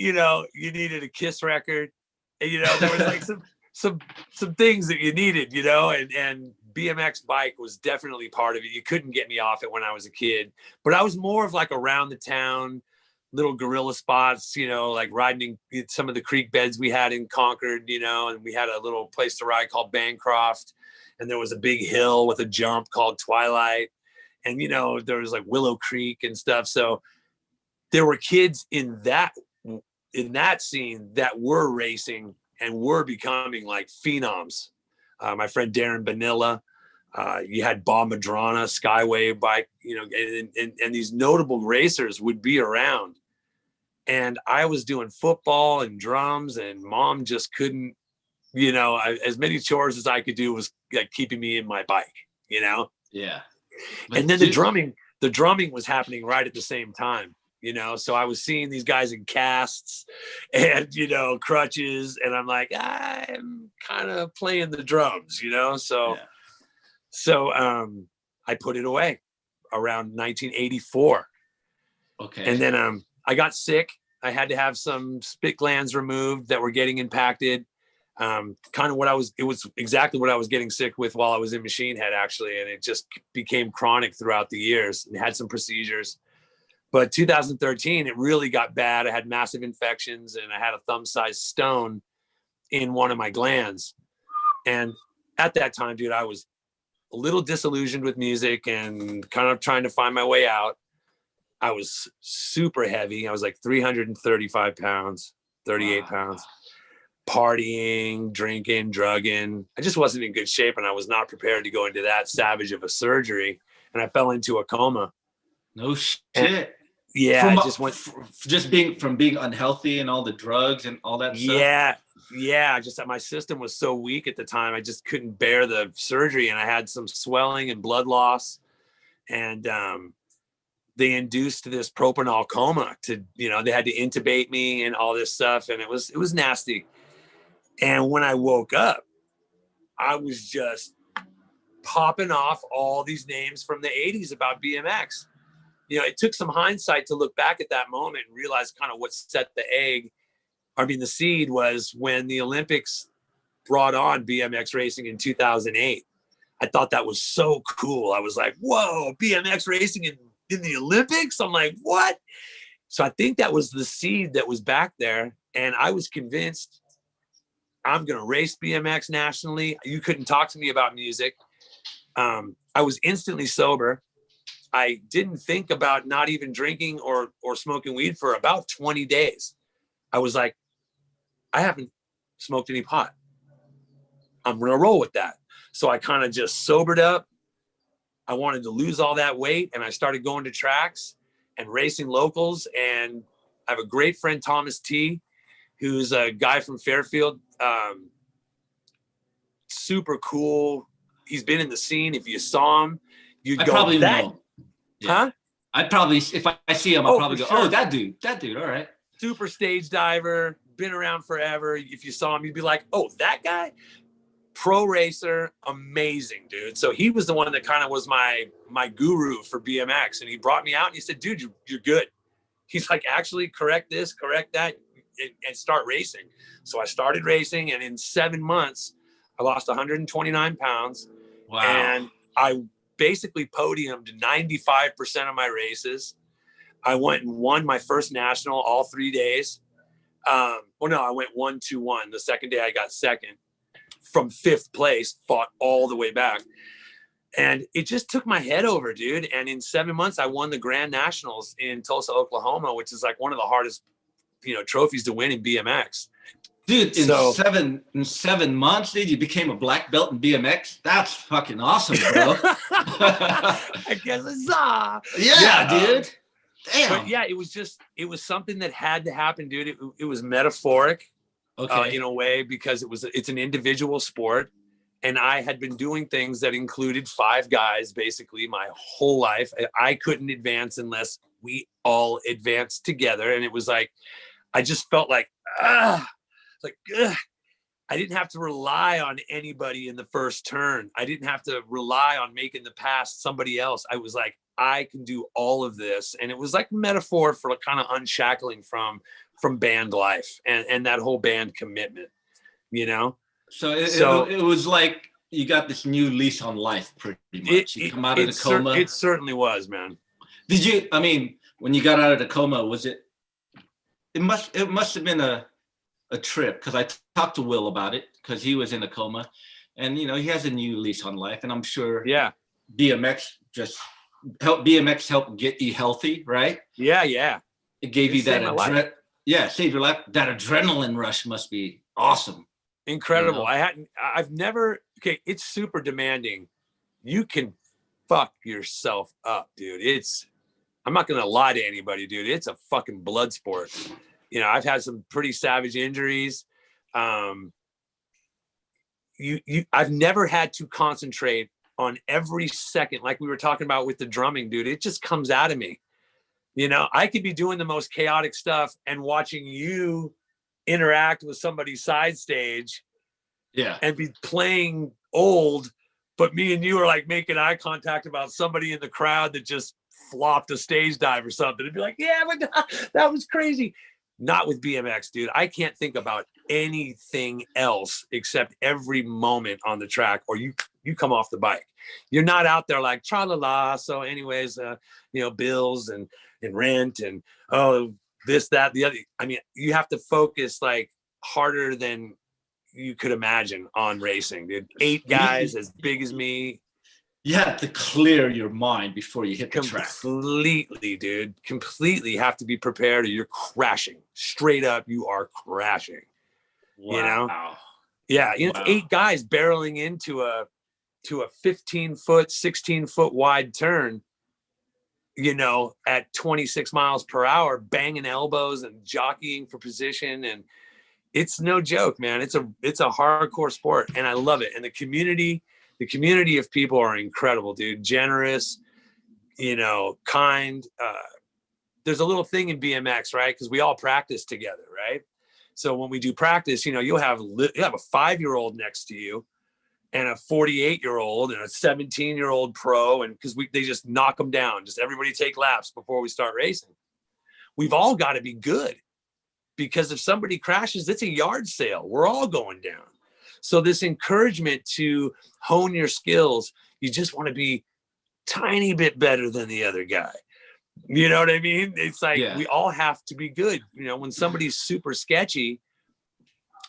needed a Kiss record. And, you know, there was like some things that you needed, you know, and BMX bike was definitely part of it. You couldn't get me off it when I was a kid, but I was more of like around the town, little guerrilla spots, you know, like riding some of the creek beds we had in Concord, you know, and we had a little place to ride called Bancroft. And there was a big hill with a jump called Twilight. And, you know, there was like Willow Creek and stuff. So there were kids in that scene that were racing and were becoming like phenoms. My friend Darren Bonilla, you had Bob Madrana, Skyway bike, you know, and these notable racers would be around. And I was doing football and drums, and mom just couldn't, you know, as many chores as I could do was like keeping me in my bike, you know? Yeah. And then the drumming was happening right at the same time, you know? So I was seeing these guys in casts and, you know, crutches, and I'm like, I'm kind of playing the drums, you know? So I put it away around 1984. Okay. And then I got sick. I had to have some spit glands removed that were getting impacted. It was exactly what I was getting sick with while I was in Machine Head, actually. And it just became chronic throughout the years, and had some procedures. But 2013, it really got bad. I had massive infections, and I had a thumb-sized stone in one of my glands. And at that time, dude, I was a little disillusioned with music and kind of trying to find my way out. I was super heavy. I was like 335 pounds, 38 pounds, partying, drinking, drugging. I just wasn't in good shape, and I was not prepared to go into that savage of a surgery. And I fell into a coma. No shit. And, yeah. From being unhealthy and all the drugs and all that stuff. Yeah. Just that my system was so weak at the time. I just couldn't bear the surgery, and I had some swelling and blood loss. And, they induced this propanol coma to, you know, they had to intubate me and all this stuff. And it was nasty. And when I woke up, I was just popping off all these names from the 80s about BMX. You know, it took some hindsight to look back at that moment and realize kind of what set the seed was when the Olympics brought on BMX racing in 2008. I thought that was so cool. I was like, whoa, BMX racing in the Olympics? I'm like, what? So I think that was the seed that was back there. And I was convinced I'm going to race BMX nationally. You couldn't talk to me about music. I was instantly sober. I didn't think about not even drinking or smoking weed for about 20 days. I was like, I haven't smoked any pot. I'm going to roll with that. So I kind of just sobered up. I wanted to lose all that weight, and I started going to tracks and racing locals. And I have a great friend, Thomas T, who's a guy from Fairfield. Super cool. He's been in the scene. If you saw him, you'd go, probably know. Yeah. Huh? I'd probably, if I see him, I'll probably go, sure. Oh, that dude, all right. Super stage diver, been around forever. If you saw him, you'd be like, oh, that guy? Pro racer, amazing, dude. So he was the one that kind of was my guru for BMX. And he brought me out and he said, dude, you're good. He's like, actually correct this, correct that, and start racing. So I started racing, and in 7 months, I lost 129 pounds. Wow. And I basically podiumed 95% of my races. I went and won my first national all 3 days. I went 1-2-1. The second day I got second. From 5th place, fought all the way back. And it just took my head over, dude. And in 7 months, I won the Grand Nationals in Tulsa, Oklahoma, which is like one of the hardest, trophies to win in BMX. Dude, in 7 months, dude, you became a black belt in BMX? That's fucking awesome, bro. I guess it's yeah, dude. Damn. But yeah, it was something that had to happen, dude. It was metaphoric. Okay. In a way, because it's an individual sport, and I had been doing things that included 5 guys basically my whole life. I couldn't advance unless we all advanced together, and it was like I just felt like I didn't have to rely on anybody in the first turn. I didn't have to rely on making the pass somebody else. I was like, I can do all of this, and it was like a metaphor for kind of unshackling from band life and that whole band commitment, So it was like you got this new lease on life, pretty much. You come out of the coma. It certainly was, man. Did you? I mean, when you got out of the coma, was it? It must have been a trip, because I talked to Will about it, because he was in a coma, and he has a new lease on life, and I'm sure BMX helped get you healthy, right? Yeah. It gave you that saved your life. That adrenaline rush must be awesome. Incredible. I've never, it's super demanding. You can fuck yourself up, dude. I'm not going to lie to anybody, dude. It's a fucking blood sport. I've had some pretty savage injuries. I've never had to concentrate on every second, like we were talking about with the drumming, dude. It just comes out of me. I could be doing the most chaotic stuff and watching you interact with somebody's side stage, and be playing old, but me and you are like making eye contact about somebody in the crowd that just flopped a stage dive or something. It'd be like, yeah, but that was crazy. Not with BMX, dude. I can't think about anything else except every moment on the track, or you come off the bike. You're not out there like tra-la-la. So anyways, bills and rent and this, that, the other. I mean, you have to focus like harder than you could imagine on racing, dude. 8 guys as big as me. You have to clear your mind before you hit the track. Completely, dude. Completely have to be prepared, or you're crashing. Straight up, you are crashing. Wow. Yeah, it's 8 guys barreling into a 15-foot, 16-foot wide turn, at 26 miles per hour, banging elbows and jockeying for position. And it's no joke, man. It's a hardcore sport, and I love it. And the community of people are incredible, dude. Generous, kind. There's a little thing in BMX, right? Because we all practice together, right? So when we do practice, you'll have a 5-year-old next to you, and a 48-year-old and a 17-year-old pro, and because they just knock them down. Just everybody take laps before we start racing. We've all got to be good, because if somebody crashes, it's a yard sale. We're all going down. So this encouragement to hone your skills, you just want to be tiny bit better than the other guy. You know what I mean? It's like, we all have to be good. You know, when somebody's super sketchy,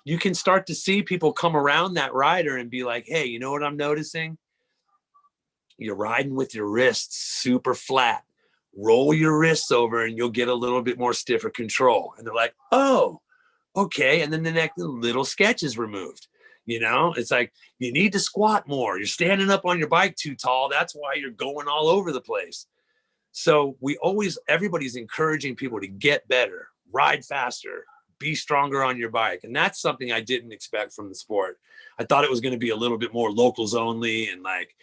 you can start to see people come around that rider and be like, hey, you know what I'm noticing? You're riding with your wrists super flat. Roll your wrists over and you'll get a little bit more stiffer control. And they're like, oh, okay. And then the next little sketch is removed. You know, it's like, you need to squat more. You're standing up on your bike too tall. That's why you're going all over the place. So everybody's encouraging people to get better, ride faster, be stronger on your bike. And that's something I didn't expect from the sport. I thought it was going to be a little bit more locals only and like,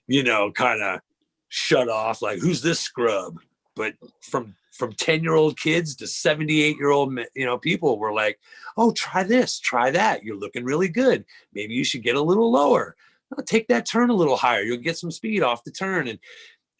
you know, kind of shut off, like, who's this scrub? But from 10-year-old kids to 78-year-old, you know, people were like, oh, try this, try that. You're looking really good. Maybe you should get a little lower. Take that turn a little higher. You'll get some speed off the turn. And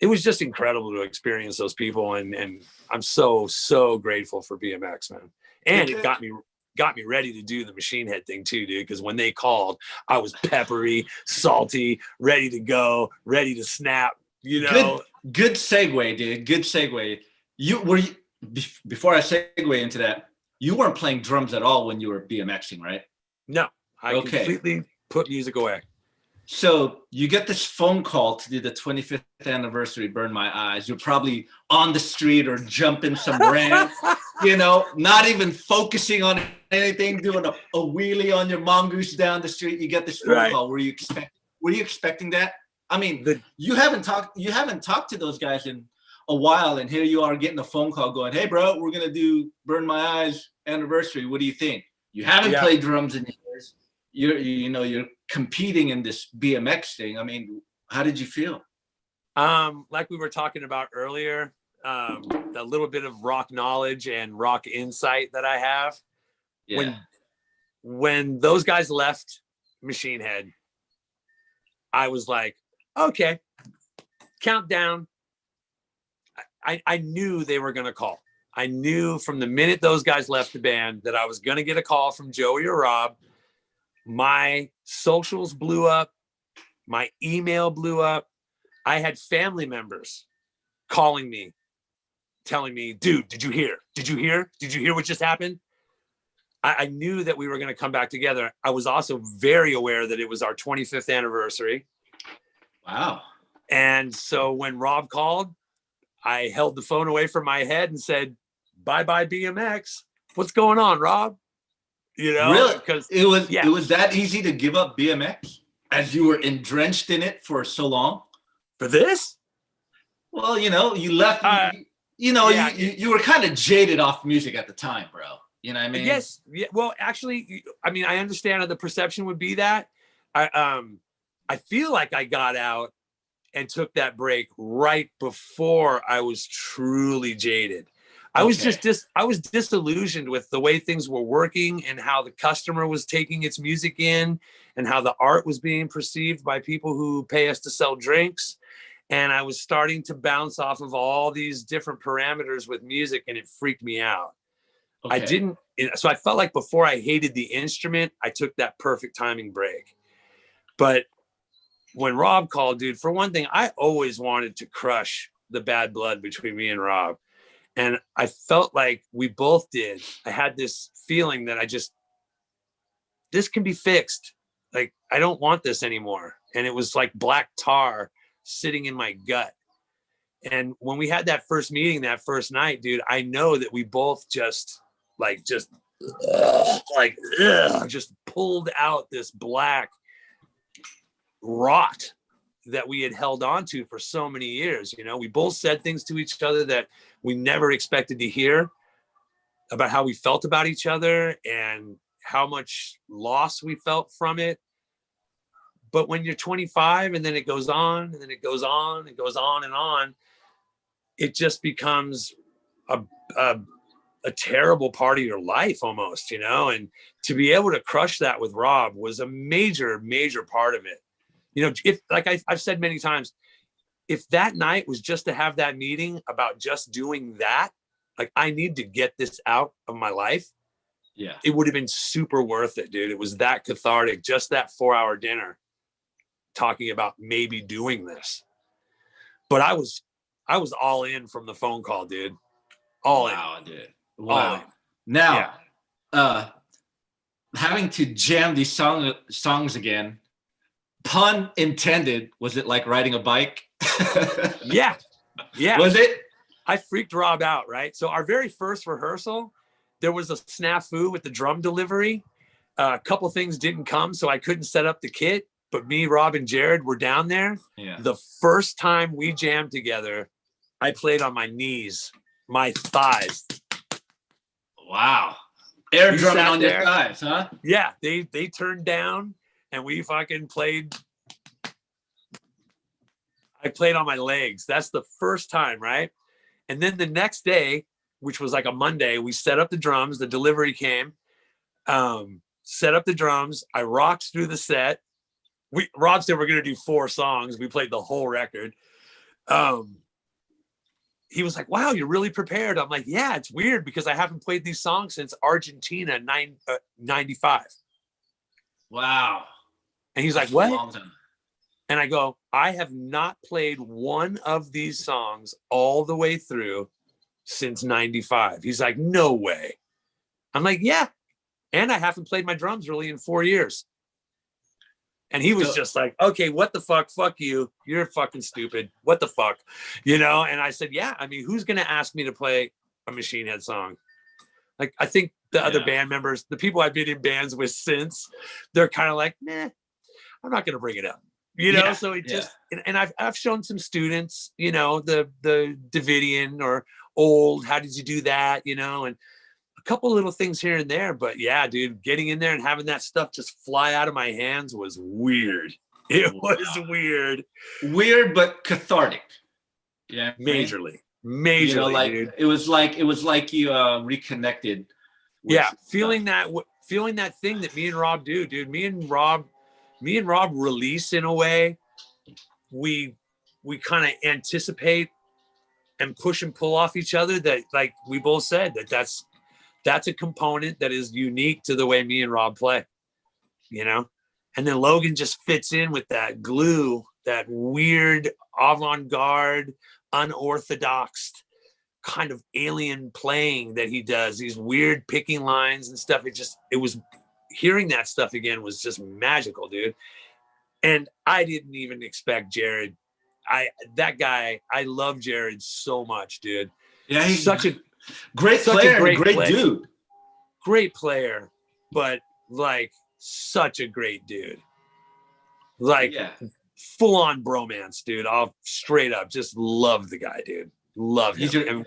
it was just incredible to experience those people. And I'm so grateful for BMX, man. And it got me ready to do the machine head thing too, dude. Because when they called, I was peppery, salty, ready to go, ready to snap, you know. Good segue, dude. Good segue. Before I segue into that, you weren't playing drums at all when you were BMXing, right? No, I completely put music away. So you get this phone call to do the 25th anniversary Burn My Eyes. You're probably on the street or jumping some ramp, you know, not even focusing on anything, doing a wheelie on your mongoose down the street. You get this phone call. Were you expecting that? I mean, you haven't talked to those guys in a while, and here you are getting a phone call going, hey bro, we're gonna do Burn My Eyes anniversary. What do you think? You haven't played drums in years. You're competing in this BMX thing. I mean, how did you feel? Like we were talking about earlier, the little bit of rock knowledge and rock insight that I have. When those guys left Machine Head, I was like, okay, countdown. I knew they were going to call. I knew from the minute those guys left the band that I was going to get a call from Joey or Rob. My socials blew up. My email blew up. I had family members calling me, telling me, dude, did you hear? Did you hear? Did you hear what just happened? I knew that we were going to come back together. I was also very aware that it was our 25th anniversary. Wow. And so when Rob called, I held the phone away from my head and said, bye-bye BMX. What's going on, Rob? You know, really? Because it was that easy to give up BMX as you were drenched in it for so long. For this? Well, you know, you left. You were kind of jaded off music at the time, bro. You know what I mean? Yes. Yeah. Well, actually, I mean, I understand how the perception would be that. I feel like I got out and took that break right before I was truly jaded. I was I was disillusioned with the way things were working and how the customer was taking its music in and how the art was being perceived by people who pay us to sell drinks. And I was starting to bounce off of all these different parameters with music, and it freaked me out. Okay. So I felt like before I hated the instrument, I took that perfect timing break. But when Rob called, dude, for one thing, I always wanted to crush the bad blood between me and Rob. And I felt like we both did. I had this feeling that this can be fixed. Like, I don't want this anymore. And it was like black tar sitting in my gut. And when we had that first meeting that first night, dude, I know that we both just pulled out this black rot that we had held on to for so many years. You know, we both said things to each other that we never expected to hear about how we felt about each other and how much loss we felt from it. But when you're 25 and then it goes on and then it goes on, it goes on and on, it just becomes a terrible part of your life almost, you know. And to be able to crush that with Rob was a major, major part of it. You know, if, like I've said many times, if that night was just to have that meeting about just doing that, like, I need to get this out of my life. Yeah. It would have been super worth it, dude. It was that cathartic, just that 4-hour dinner talking about maybe doing this. But I was all in from the phone call, dude. Wow, dude. Wow. Now, having to jam these songs again, pun intended, was it like riding a bike? Yeah. Was it? I freaked Rob out, right? So our very first rehearsal, there was a snafu with the drum delivery. A couple things didn't come, so I couldn't set up the kit. But me, Rob, and Jared were down there. Yeah. The first time we jammed together, I played on my knees, my thighs. Wow. Air drumming on your thighs, huh? Yeah, they turned down, and we fucking played. I played on my legs. That's the first time, right? And then the next day, which was like a Monday, we set up the drums. The delivery came, set up the drums. I rocked through the set. Rob said we're going to do 4 songs. We played the whole record. He was like, wow, you're really prepared. I'm like, yeah, it's weird because I haven't played these songs since Argentina 95. Wow. And he's like, what? And I go, I have not played one of these songs all the way through since 95. He's like, no way. I'm like, yeah. And I haven't played my drums really in 4 years. And he was just like, okay, what the fuck? Fuck you. You're fucking stupid. What the fuck? You know? And I said, yeah, I mean, who's going to ask me to play a Machine Head song? Like, I think the other band members, the people I've been in bands with since, they're kind of like, nah, I'm not going to bring it up. You know, so it just, and I've shown some students, you know, the Davidian or old, how did you do that? You know, and a couple little things here and there, but yeah, dude, getting in there and having that stuff just fly out of my hands was weird. It was weird, but cathartic. Yeah. Majorly, you know, like, dude. It was like you reconnected. Feeling that thing that me and Rob do, dude. Me and Rob release in a way. We kind of anticipate and push and pull off each other. That, like we both said, that's a component that is unique to the way me and Rob play, you know? And then Logan just fits in with that glue, that weird avant-garde, unorthodox kind of alien playing that he does, these weird picking lines and stuff. It was hearing that stuff again was just magical, dude. And I didn't even expect Jared. That guy, I love Jared so much, dude. Yeah, he's such a great player, great dude. Great player, but like such a great dude. Like full on bromance, dude. I'll straight up just love the guy, dude. Love him.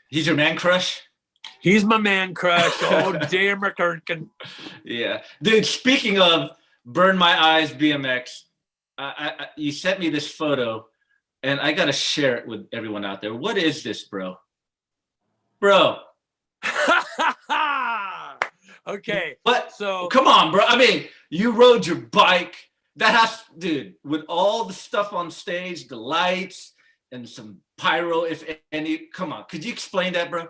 He's your man crush? He's my man crush. Oh, damn McCurkin. Yeah. Dude, speaking of Burn My Eyes BMX, you sent me this photo and I got to share it with everyone out there. What is this, bro? Bro. Okay. But so come on, bro. I mean, you rode your bike. That has, dude, with all the stuff on stage, the lights and some pyro, if any. Come on. Could you explain that, bro?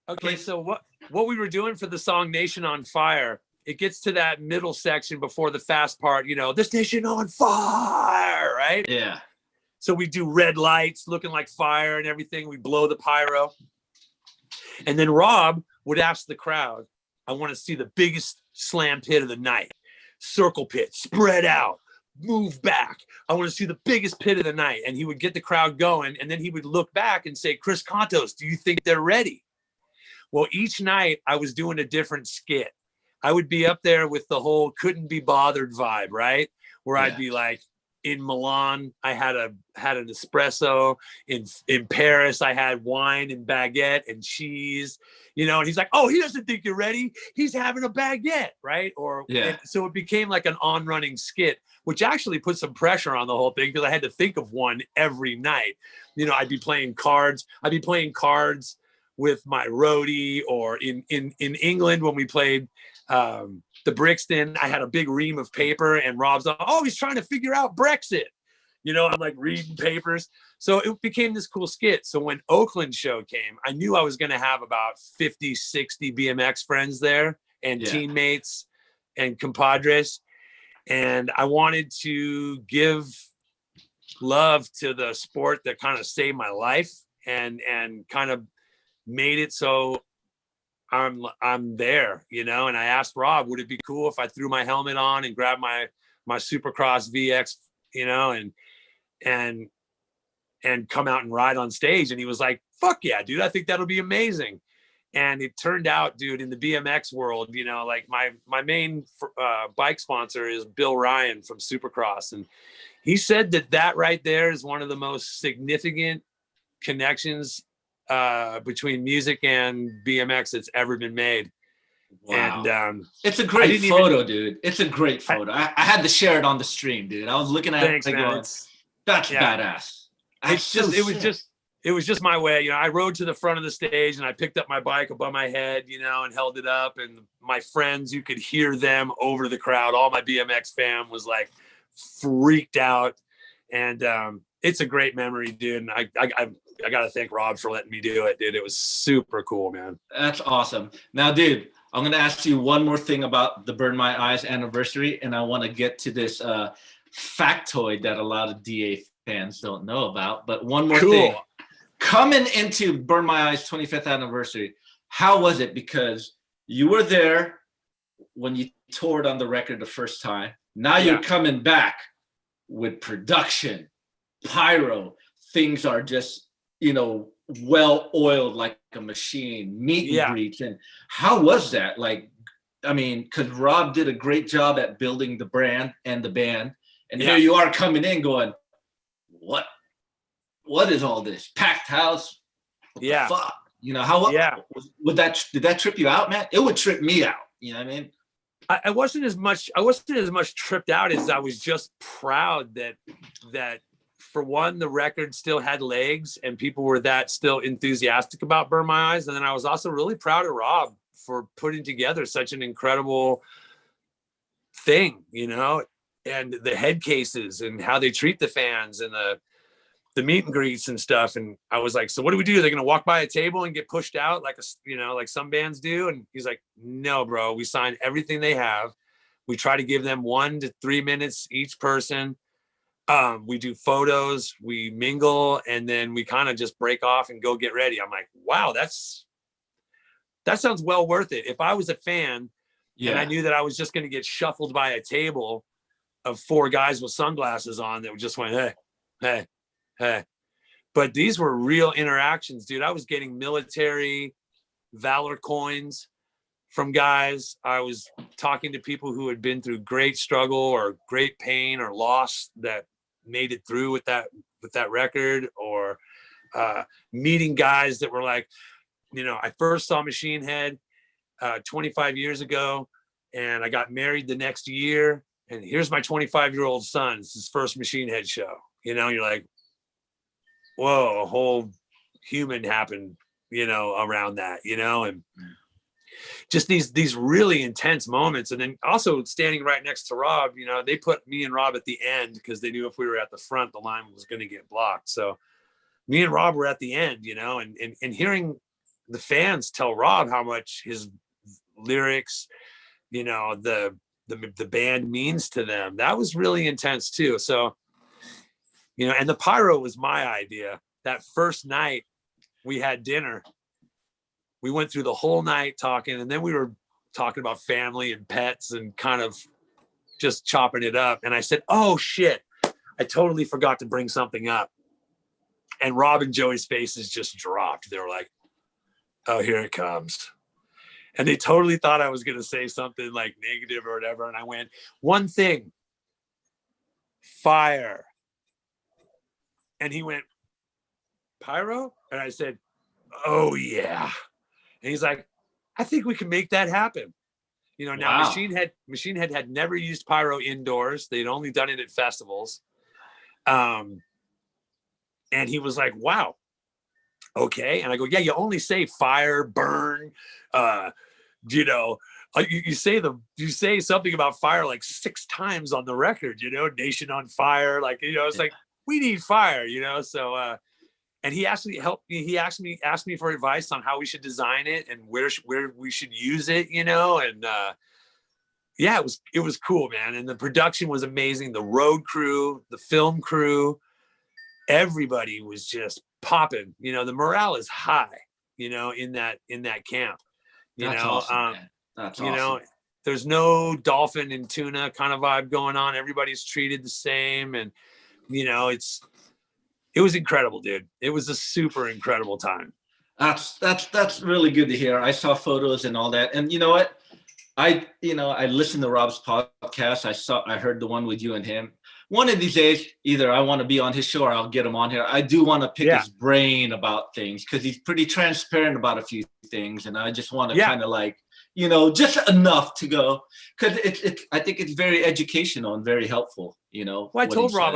Okay, so what we were doing for the song Nation on Fire, it gets to that middle section before the fast part, you know, this nation on fire, right? Yeah. So we do red lights looking like fire and everything. We blow the pyro. And then Rob would ask the crowd, I want to see the biggest slam pit of the night. Circle pit, spread out, move back. I want to see the biggest pit of the night. And he would get the crowd going. And then he would look back and say, Chris Kontos, do you think they're ready? Well, each night I was doing a different skit. I would be up there with the whole couldn't be bothered vibe, right? Where I'd be like, in Milan, I had an espresso. In Paris, I had wine and baguette and cheese, you know, and he's like, oh, he doesn't think you're ready. He's having a baguette, right? So it became like an on-running skit, which actually put some pressure on the whole thing because I had to think of one every night. You know, I'd be playing cards with my roadie, or in England when we played the Brixton, I had a big ream of paper and Rob's like, oh, he's trying to figure out Brexit. You know, I'm like reading papers. So it became this cool skit. So when Oakland show came, I knew I was going to have about 50, 60 BMX friends there and teammates and compadres. And I wanted to give love to the sport that kind of saved my life and kind of made it so I'm there, you know. And I asked Rob, would it be cool if I threw my helmet on and grabbed my Supercross VX, you know, and come out and ride on stage? And he was like, fuck yeah, dude, I think that'll be amazing. And it turned out, dude, in the BMX world, you know, like my main bike sponsor is Bill Ryan from Supercross. And he said that right there is one of the most significant connections between music and BMX that's ever been made. Wow. And it's a great photo, dude. It's a great photo. I had to share it on the stream, dude. I was looking at it going, that's badass. It was just my way. You know, I rode to the front of the stage and I picked up my bike above my head, you know, and held it up. And my friends, you could hear them over the crowd. All my BMX fam was like freaked out. And it's a great memory, dude. And I got to thank Rob for letting me do it, dude. It was super cool, man. That's awesome. Now, dude, I'm going to ask you one more thing about the Burn My Eyes anniversary. And I want to get to this factoid that a lot of DA fans don't know about. But one more thing. Coming into Burn My Eyes 25th anniversary, how was it? Because you were there when you toured on the record the first time. Now you're coming back with production, pyro. Things are just, you know, well oiled like a machine, meet and greets. And how was that? Like, I mean, because Rob did a great job at building the brand and the band. And here you are coming in going, what is all this? Packed house? What the fuck? You know, how would did that trip you out, man? It would trip me out. You know what I mean? I wasn't as much tripped out as I was just proud that for one, the record still had legs and people were that still enthusiastic about Burn My Eyes. And then I was also really proud of Rob for putting together such an incredible thing, you know, and the head cases and how they treat the fans and the meet and greets and stuff. And I was like, so what do we do? They're going to walk by a table and get pushed out like like some bands do. And he's like, no, bro, we sign everything they have. We try to give them 1 to 3 minutes each person. We do photos, we mingle, and then we kind of just break off and go get ready. I'm like, wow, that sounds well worth it. If I was a fan and I knew that I was just going to get shuffled by a table of 4 guys with sunglasses on that just went, hey. But these were real interactions, dude. I was getting military valor coins from guys. I was talking to people who had been through great struggle or great pain or loss that made it through with that record, or meeting guys that were like, you know, I first saw Machine Head 25 years ago and I got married the next year, and here's my 25-year-old son. It's his first Machine Head show. You know, you're like, whoa, a whole human happened, you know, around that, you know, and just these really intense moments. And then also standing right next to Rob, you know, they put me and Rob at the end because they knew if we were at the front, the line was going to get blocked. So me and Rob were at the end, you know, and hearing the fans tell Rob how much his lyrics, you know, the band means to them, that was really intense too. So, you know, and the pyro was my idea. That first night we had dinner, we went through the whole night talking, and then we were talking about family and pets and kind of just chopping it up. And I said, oh shit, I totally forgot to bring something up. And Rob and Joey's faces just dropped. They were like, oh, here it comes. And they totally thought I was going to say something like negative or whatever. And I went, one thing, fire. And he went, pyro? And I said, oh yeah. And he's like, I think we can make that happen. You know, now Machine Head had never used pyro indoors. They'd only done it at festivals. And he was like, wow, okay. And I go, yeah, you only say fire, burn, you know, you say something about fire like 6 times on the record, you know, Nation on Fire. Like, you know, it's like, we need fire, you know? So, and he actually helped me. He asked me for advice on how we should design it and where we should use it, you know, and yeah, it was cool, man. And the production was amazing. The road crew, the film crew, everybody was just popping. You know, the morale is high, you know, in that camp. That's awesome, man. That's awesome. You know, there's no dolphin and tuna kind of vibe going on. Everybody's treated the same, and you know, it was incredible, dude. It was a super incredible time. That's really good to hear. I saw photos and all that, and you know what? I listened to Rob's podcast. I heard the one with you and him. One of these days, either I want to be on his show or I'll get him on here. I do want to pick his brain about things because he's pretty transparent about a few things, and I just want to kind of like, you know, just enough to go, because I think it's very educational and very helpful, you know. Well, I told Rob,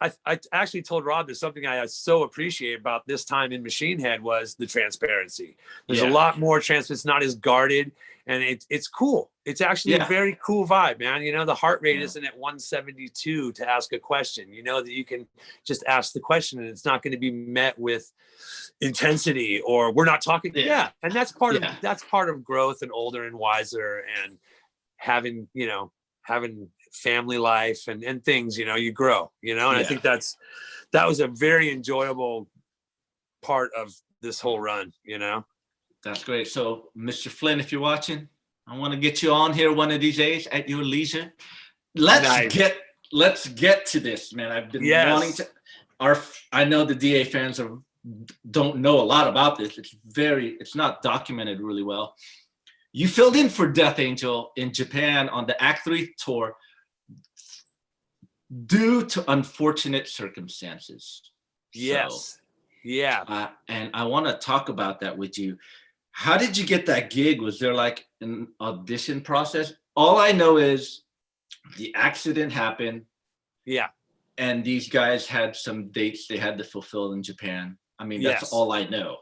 I actually told Rob there's something I so appreciate about this time in Machine Head was the transparency. There's a lot more transparency. It's not as guarded, and it's cool. It's actually a very cool vibe, man. You know, the heart rate isn't at 172 to ask a question. You know that you can just ask the question and it's not going to be met with intensity or we're not talking. And that's part of growth and older and wiser and having family life and things, you know, you grow, you know, and I think that was a very enjoyable part of this whole run, you know. That's great. So Mr. Flynn, if you're watching, I want to get you on here one of these days at your leisure. Let's get to this, man. I've been wanting to. I know the DA fans don't know a lot about this. It's not documented really well. You filled in for Death Angel in Japan on the Act 3 tour due to unfortunate circumstances. Yes. And I want to talk about that with you. How did you get that gig? Was there like an audition process? All I know is the accident happened. Yeah. And these guys had some dates they had to fulfill in Japan. I mean, that's all I know.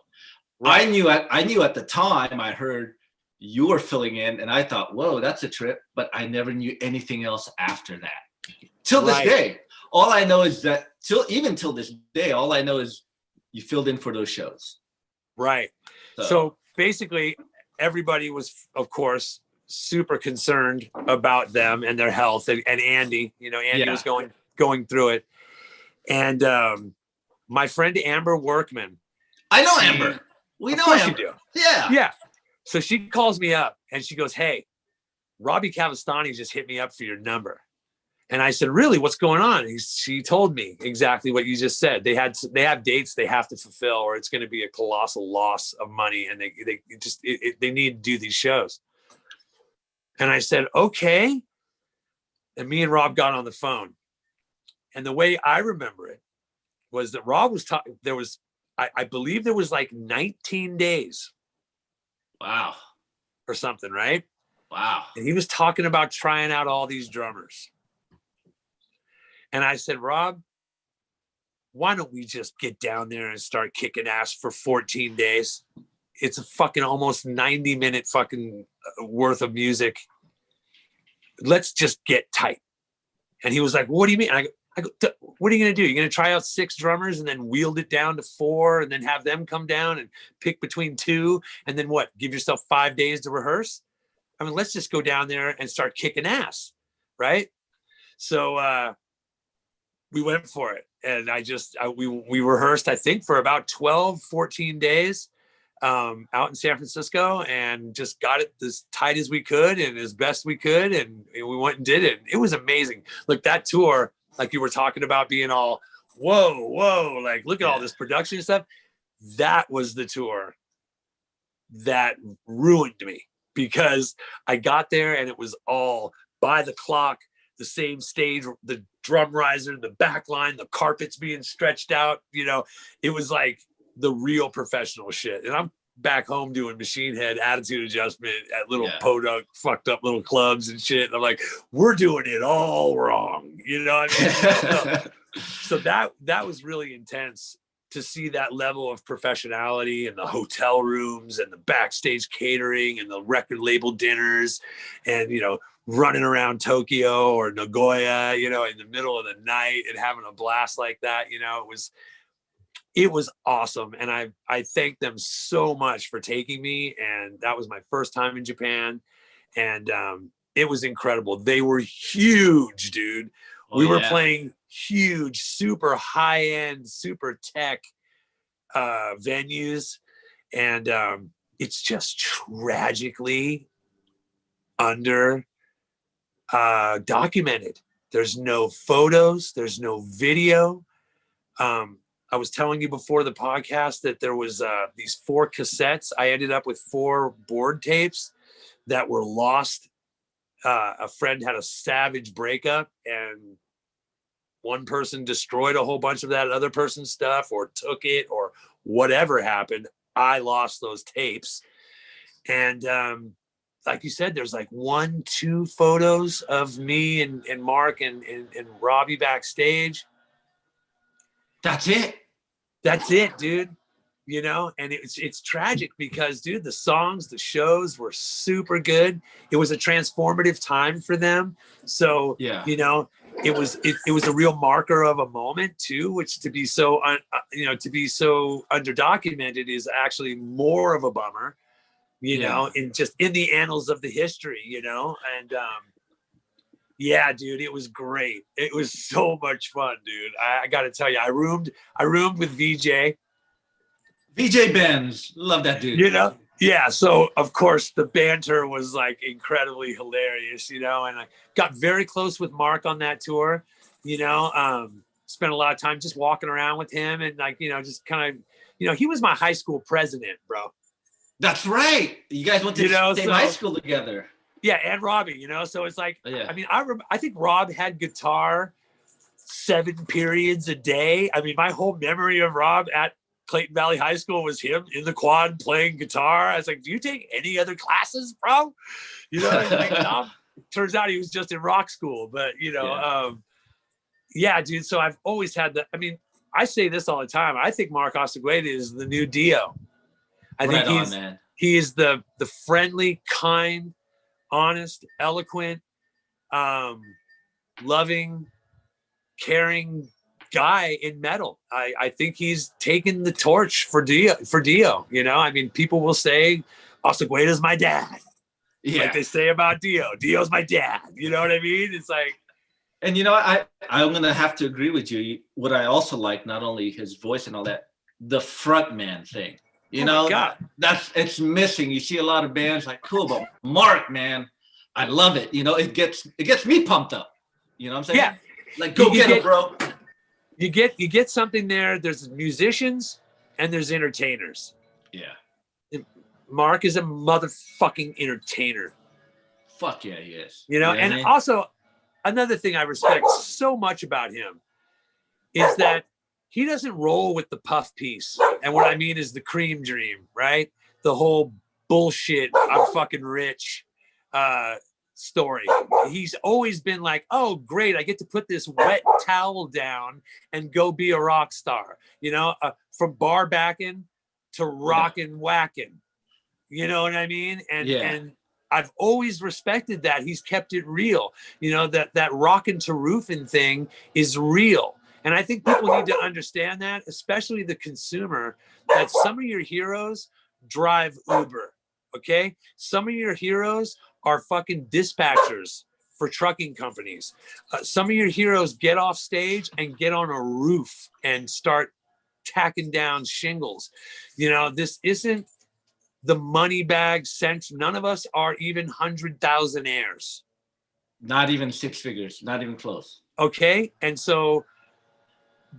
Right. I knew at the time I heard you were filling in and I thought, whoa, that's a trip. But I never knew anything else after that. Till this day. All I know is that till this day, all I know is you filled in for those shows. Right. So basically, everybody was, of course, super concerned about them and their health. And Andy, you know, Andy was going through it. And my friend Amber Workman. I know Amber. We know Amber. You do. Yeah. So she calls me up and she goes, "Hey, Robbie Cavastani just hit me up for your number." And I said, "Really? What's going on?" She told me exactly what you just said. They have dates they have to fulfill, or it's going to be a colossal loss of money, and they need to do these shows. And I said, "Okay." And me and Rob got on the phone, and the way I remember it was that Rob was talking. There was, I believe, there was like 19 days. Wow. Or something, right? Wow. And he was talking about trying out all these drummers. And I said, "Rob, why don't we just get down there and start kicking ass for 14 days? It's a fucking almost 90-minute fucking worth of music. Let's just get tight." And he was like, "What do you mean?" And I go, "What are you going to do? You're going to try out 6 drummers and then wield it down to 4 and then have them come down and pick between 2 and then what? Give yourself 5 days to rehearse? I mean, let's just go down there and start kicking ass." Right? So, we went for it, and we rehearsed, I think, for about 12, 14 days out in San Francisco, and just got it as tight as we could and as best we could, and we went and did it. It was amazing. Look, that tour, like you were talking about being all, whoa, like look at all this production and stuff. That was the tour that ruined me, because I got there and it was all by the clock, the same stage, the drum riser, the back line, the carpets being stretched out. You know, it was like the real professional shit. And I'm back home doing Machine Head attitude adjustment at little podunk fucked up little clubs and shit. And I'm like, we're doing it all wrong. You know what I mean? So that was really intense to see that level of professionality in the hotel rooms and the backstage catering and the record label dinners and, you know, running around Tokyo or Nagoya, you know, in the middle of the night and having a blast like that. You know, It was awesome. And I thank them so much for taking me. And that was my first time in Japan. And it was incredible. They were huge, dude. We were playing huge, super high end, super tech venues. And it's just tragically under documented. There's no photos, there's no video. I was telling you before the podcast that there was these 4 cassettes. I ended up with 4 board tapes that were lost. A friend had a savage breakup and one person destroyed a whole bunch of that other person's stuff or took it or whatever happened. I lost those tapes. And like you said, there's like 1, 2 photos of me and Mark and Robbie backstage. That's it. That's it, dude. You know, and it's tragic because, dude, the songs, the shows were super good. It was a transformative time for them. So, you know, it was a real marker of a moment too, which to be so, to be so underdocumented is actually more of a bummer, you know, in the annals of the history, you know, and, yeah, dude, it was great. It was so much fun, dude. I got to tell you, I roomed with VJ. VJ Benz, love that dude. You know, yeah. So of course the banter was like incredibly hilarious, you know, and I got very close with Mark on that tour. You know, spent a lot of time just walking around with him and like, you know, just kind of, you know, he was my high school president, bro. That's right. You guys went to the same high school together. Yeah, and Robbie, you know, so it's like, I mean, I think Rob had guitar 7 periods a day. I mean, my whole memory of Rob at Clayton Valley High School was him in the quad playing guitar. I was like, do you take any other classes, bro? You know, like, turns out he was just in rock school, but you know, dude. So I've always had that. I mean, I say this all the time. I think Mark Osagueda is the new Dio. I think he is the friendly, kind, honest, eloquent, loving, caring guy in metal. I think he's taken the torch for Dio. You know, I mean, people will say Osagueda's my dad. Like they say about Dio. Dio's my dad. You know what I mean? It's like, and you know, I'm gonna have to agree with you. What I also like, not only his voice and all that, the frontman thing. You know, it's missing. You see a lot of bands like, cool, but Mark, man, I love it. You know, it gets me pumped up. You know what I'm saying? Yeah. Like, go get it, bro. You get something there. There's musicians and there's entertainers. Yeah. Mark is a motherfucking entertainer. Fuck yeah, he is. You know, and also another thing I respect so much about him is that he doesn't roll with the puff piece. And what I mean is the cream dream, right? The whole bullshit, I'm fucking rich story. He's always been like, oh, great, I get to put this wet towel down and go be a rock star. You know, from bar backing to rockin' whacking. You know what I mean? And I've always respected that. He's kept it real. You know, that rockin' to roofing thing is real. And I think people need to understand that, especially the consumer, that some of your heroes drive Uber, okay? Some of your heroes are fucking dispatchers for trucking companies. Some of your heroes get off stage and get on a roof and start tacking down shingles. You know, this isn't the money bag sense. None of us are even 100,000-aires. Not even 6 figures, not even close. Okay? And so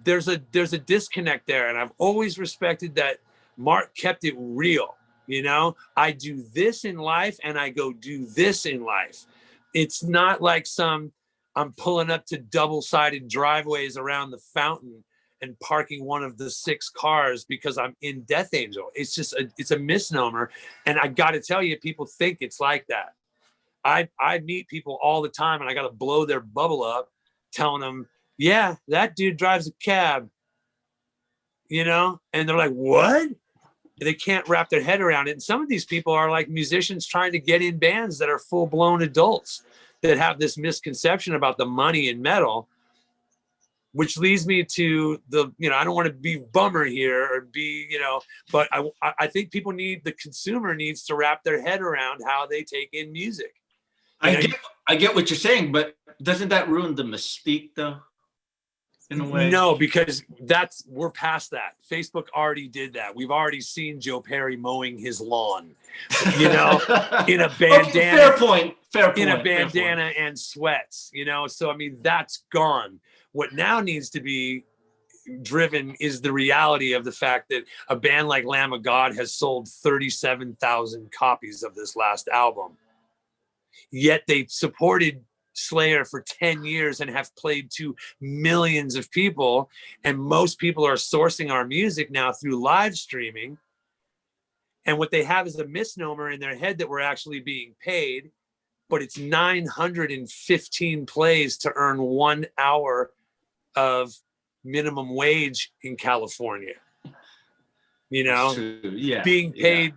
there's a disconnect there, and I've always respected that Mark kept it real. You know, I do this in life and I go do this in life. It's not like I'm pulling up to double-sided driveways around the fountain and parking one of the 6 cars because I'm in Death Angel. It's just it's a misnomer. And I got to tell you, people think it's like that. I meet people all the time and I got to blow their bubble up telling them, yeah, that dude drives a cab, you know? And they're like, what? They can't wrap their head around it. And some of these people are like musicians trying to get in bands that are full-blown adults that have this misconception about the money in metal. which leads me to the, I don't want to be bummer here or be, but I think the consumer needs to wrap their head around how they take in music. I get what you're saying, but doesn't that ruin the mystique though? In a way? No, because we're past that. Facebook already did that. We've already seen Joe Perry mowing his lawn, in a bandana. Okay, fair point. In a bandana and sweats, So, I mean, that's gone. What now needs to be driven is the reality of the fact that a band like Lamb of God has sold 37,000 copies of this last album. Yet they supported Slayer for 10 years and have played to millions of people. And most people are sourcing our music now through live streaming. And what they have is a misnomer in their head that we're actually being paid, but it's 915 plays to earn 1 hour of minimum wage in California. Yeah. Being paid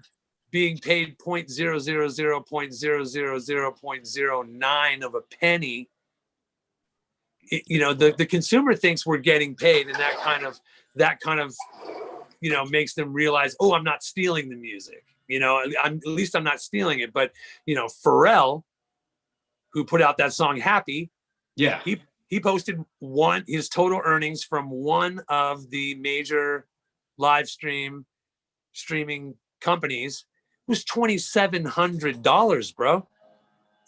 0.000.000.009 of a penny. The consumer thinks we're getting paid, and that kind of makes them realize, oh, I'm not stealing the music. At least I'm not stealing it. But Pharrell, who put out that song Happy, yeah, he posted his total earnings from one of the major live streaming companies was $2,700, bro,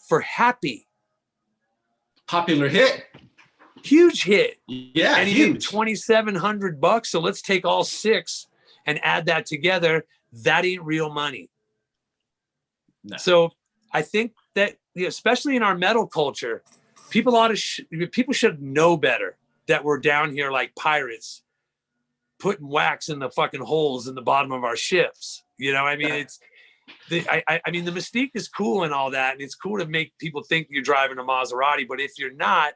for Happy. Popular hit. Huge hit. Yeah, and he did $2,700. So let's take all 6 and add that together. That ain't real money. No. So I think that, especially in our metal culture, people should know better that we're down here like pirates, putting wax in the fucking holes in the bottom of our ships. I mean, I mean, the mystique is cool and all that, and it's cool to make people think you're driving a Maserati. But if you're not,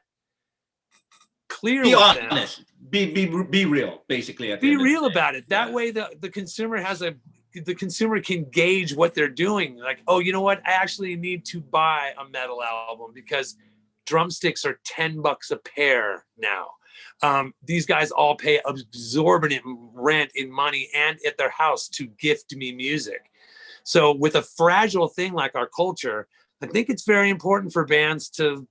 clear be with honest. them. Be real, basically. Be real about it. That way, the consumer can gauge what they're doing. Like, oh, you know what? I actually need to buy a metal album because drumsticks are $10 a pair now. These guys all pay exorbitant rent in money and at their house to gift me music. So with a fragile thing like our culture, I think it's very important for bands to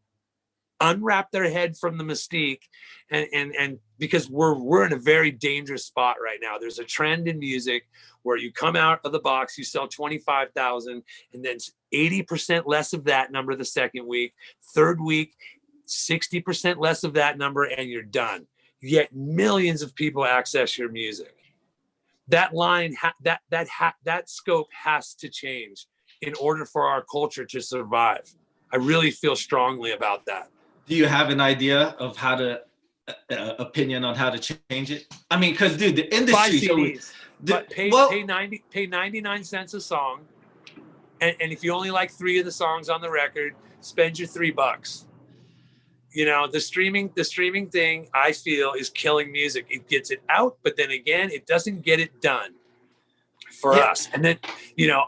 unwrap their head from the mystique, and because we're in a very dangerous spot right now. There's a trend in music where you come out of the box, you sell 25,000, and then 80% less of that number the second week, third week, 60% less of that number, and you're done. Yet millions of people access your music. That line, that scope has to change in order for our culture to survive. I really feel strongly about that. Do you have an idea of how to opinion on how to change it? I mean, because dude, the industry. Buy CDs, pay 99 cents a song, and if you only like 3 of the songs on the record, spend your $3. The streaming thing, I feel, is killing music. It gets it out, but then again, it doesn't get it done for us. And then,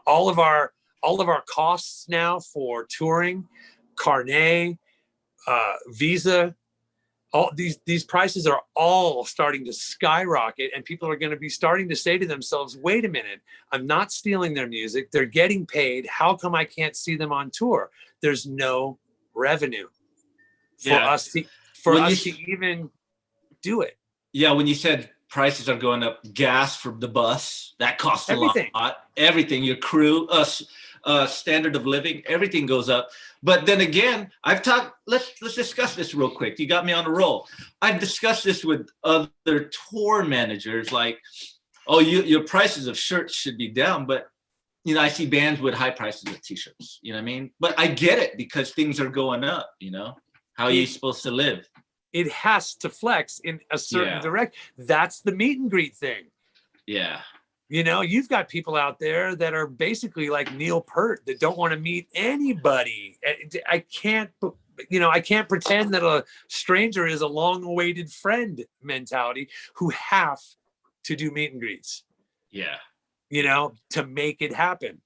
all of our costs now for touring, Carnet, Visa, all these prices are all starting to skyrocket, and people are going to be starting to say to themselves, wait a minute, I'm not stealing their music. They're getting paid. How come I can't see them on tour? There's no revenue for us to even do it. Yeah, when you said prices are going up, gas for the bus, that costs a lot. Everything, your crew, standard of living, everything goes up. But then again, let's discuss this real quick. You got me on a roll. I've discussed this with other tour managers, like, oh, your prices of shirts should be down, but I see bands with high prices of t-shirts, you know what I mean? But I get it because things are going up, How are you supposed to live? It has to flex in a certain direction. That's the meet and greet thing. Yeah. You've got people out there that are basically like Neil Peart that don't want to meet anybody. I can't pretend that a stranger is a long-awaited friend mentality who have to do meet and greets. Yeah. To make it happen.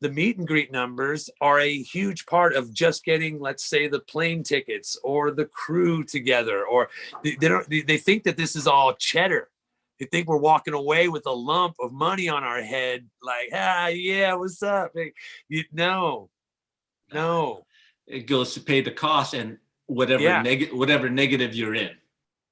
the meet and greet numbers are a huge part of just getting, let's say, the plane tickets or the crew together, or they think that this is all cheddar. They think we're walking away with a lump of money on our head, like, yeah, what's up? No. It goes to pay the cost and whatever negative you're in.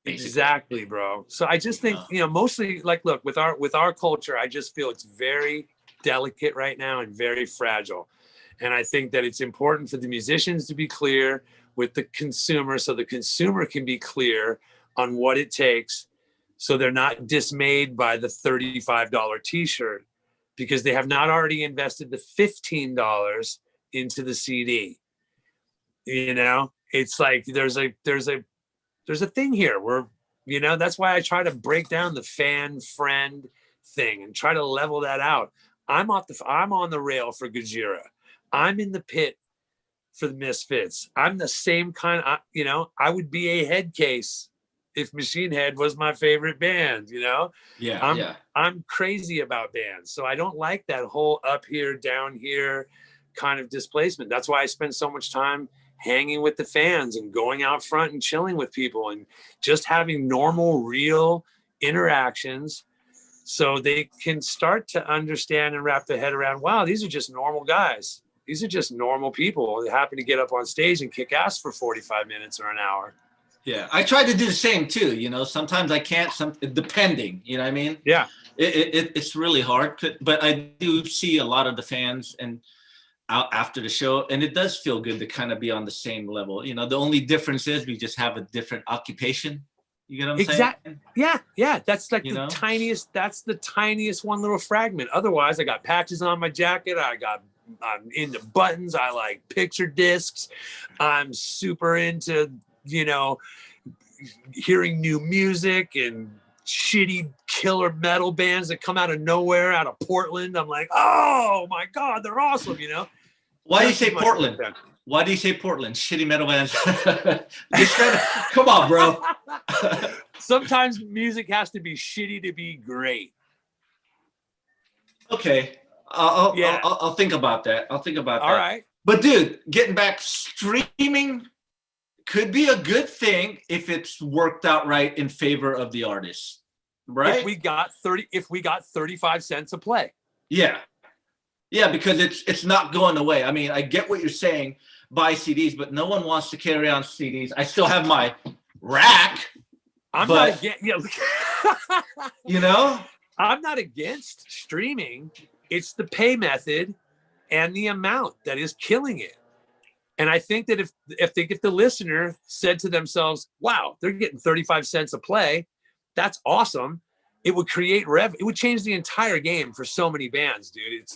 Basically. Exactly, bro. So I just think, mostly like, look, with our culture, I just feel it's very delicate right now and very fragile. And I think that it's important for the musicians to be clear with the consumer, so the consumer can be clear on what it takes, so they're not dismayed by the $35 t-shirt because they have not already invested the $15 into the CD. It's like there's a thing here where, that's why I try to break down the fan friend thing and try to level that out. I'm on the rail for Gojira. I'm in the pit for the Misfits. I'm the same kind of, I would be a head case if Machine Head was my favorite band, I'm crazy about bands. So I don't like that whole up here, down here kind of displacement. That's why I spend so much time hanging with the fans and going out front and chilling with people and just having normal, real interactions, so they can start to understand and wrap their head around, wow, these are just normal guys. These are just normal people that happen to get up on stage and kick ass for 45 minutes or an hour. Yeah, I try to do the same too. Sometimes I can't, depending, you know what I mean? Yeah. It's really hard, but I do see a lot of the fans and out after the show, and it does feel good to kind of be on the same level. The only difference is we just have a different occupation. You get what I'm saying? Yeah. That's like the tiniest one little fragment. Otherwise, I got patches on my jacket. I'm into buttons. I like picture discs. I'm super into, hearing new music and shitty killer metal bands that come out of nowhere, out of Portland. I'm like, oh my God, they're awesome, Why do you say Portland? Why do you say Portland? Shitty metal bands. Come on, bro. Sometimes music has to be shitty to be great. Okay. I'll think about that. All right. But dude, getting back, streaming could be a good thing if it's worked out right in favor of the artist, right? If we got 35 cents a play. Yeah, because it's not going away. I mean, I get what you're saying, buy CDs, but no one wants to carry on CDs. I still have my rack. I'm not against, I'm not against streaming. It's the pay method and the amount that is killing it. And I think that if the listener said to themselves, wow, they're getting 35 cents a play, that's awesome. It would create it would change the entire game for so many bands, dude.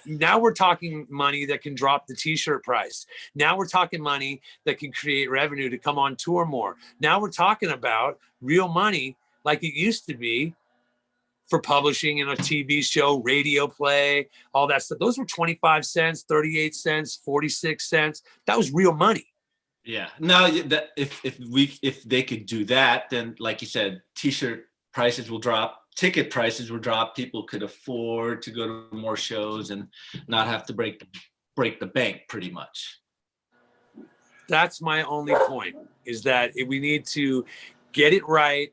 Now we're talking money that can drop the t-shirt price. Now we're talking money that can create revenue to come on tour more. Now we're talking about real money like it used to be for publishing in a TV show, radio play, all that stuff. Those were 25 cents, 38 cents, 46 cents. That was real money. Yeah. Now, if they could do that, then like you said, t-shirt prices will drop, ticket prices will drop. People could afford to go to more shows and not have to break the bank, pretty much. That's my only point, is that we need to get it right.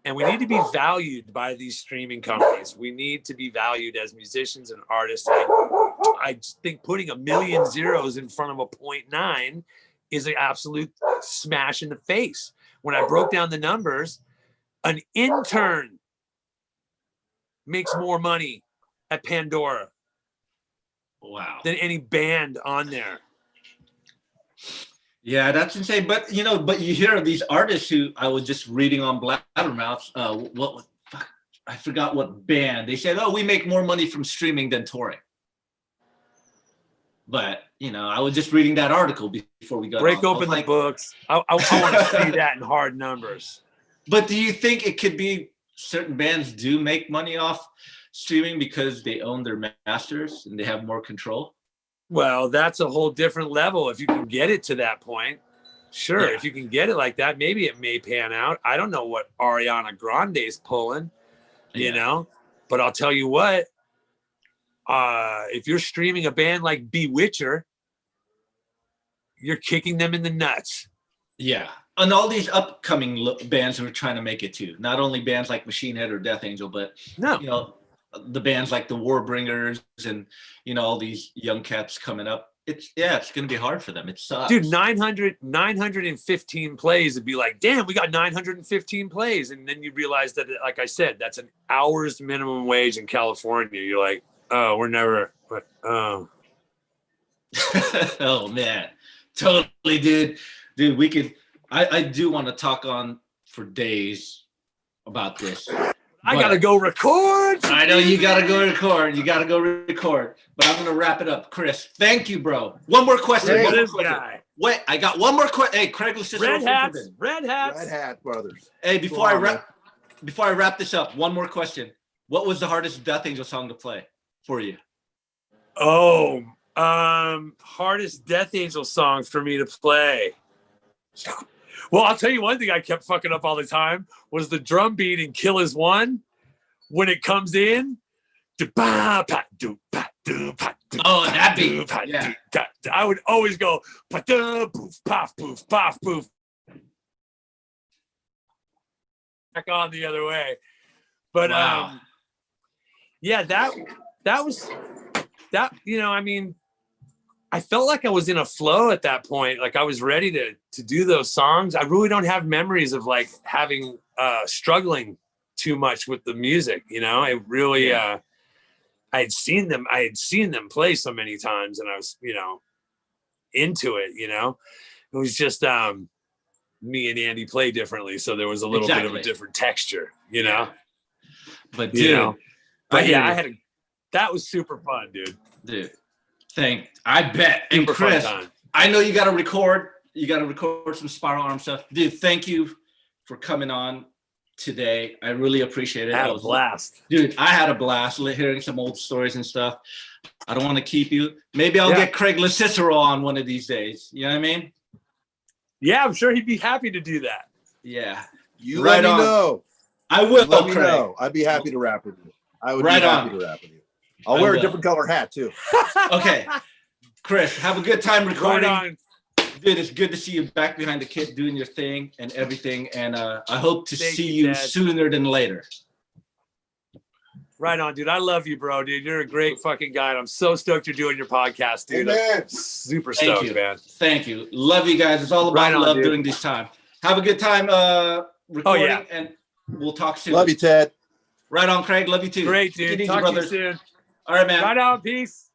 And we need to be valued by these streaming companies. We need to be valued as musicians and artists. I just think putting a million zeros in front of a 0.9 is an absolute smash in the face. When I broke down the numbers, an intern makes more money at Pandora than any band on there. Yeah, that's insane. But you hear of these artists who I was just reading on Blabbermouth. I forgot what band. They said, "Oh, we make more money from streaming than touring." But I was just reading that article before we got break open the books. I want to see that in hard numbers. But do you think it could be certain bands do make money off streaming because they own their masters and they have more control? Well, that's a whole different level. If you can get it to that point, sure. Yeah. If you can get it like that, maybe it may pan out. I don't know what Ariana Grande's pulling, but I'll tell you what, if you're streaming a band like Bewitcher, you're kicking them in the nuts. Yeah. And all these upcoming bands who are trying to make it too. Not only bands like Machine Head or Death Angel, but you know, the bands like the Warbringers and you know all these young cats coming up. It's going to be hard for them. It sucks. Dude, 915 plays would be like, damn, we got 915 plays. And then you realize that, like I said, that's an hour's minimum wage in California. You're like, oh, we're never, but, oh. Oh, man. Totally, dude. Dude, we could, I do want to talk on for days about this. I got to go record. I know you got to go record. You got to go record. But I'm going to wrap it up. Chris, thank you, bro. One more question. Wait, I got one more question. Hey, Craig, let's just Red Hats. Red Hat brothers. Hey, before I wrap this up, one more question. What was the hardest Death Angel song to play for you? Oh, hardest Death Angel song for me to play. Well, I'll tell you one thing I kept fucking up all the time was the drum beat in Kill Is One. When it comes in, oh, that beat. Yeah. I would always go, poof, paf, poof, paf, poof. Back on the other way. But wow. Yeah, that was, you know, I mean, I felt like I was in a flow at that point. Like I was ready to do those songs. I really don't have memories of like having struggling too much with the music. You know, I really I had seen them play so many times, and I was, you know, into it. You know, it was just me and Andy play differently, so there was a little bit of a different texture. You know, but dude, you know, but yeah, that was super fun, dude. I bet. And Chris, I know you got to record some Spiral Arm stuff. Dude, thank you for coming on today. I really appreciate it. I had a blast. Dude, I had a blast hearing some old stories and stuff. I don't want to keep you. Maybe I'll get Craig LaCicero on one of these days. You know what I mean? Yeah, I'm sure he'd be happy to do that. Yeah. You let me know. I will, let me Craig. know. I'd be happy to rap with you. I would be happy to rap with you. I'll wear a different color hat too. Okay. Chris, have a good time recording. Right on. Dude, it's good to see you back behind the kit doing your thing and everything. And I hope to see you sooner than later. Right on, dude. I love you, bro, dude. You're a great fucking guy. And I'm so stoked you're doing your podcast, dude. Amen. Super stoked, man. Thank you. Love you guys. It's all about love during this time. Have a good time recording, and we'll talk soon. Love you, Ted. Right on, Craig. Love you too. Great, dude. Talk to you soon. All right, man. Right on. Peace.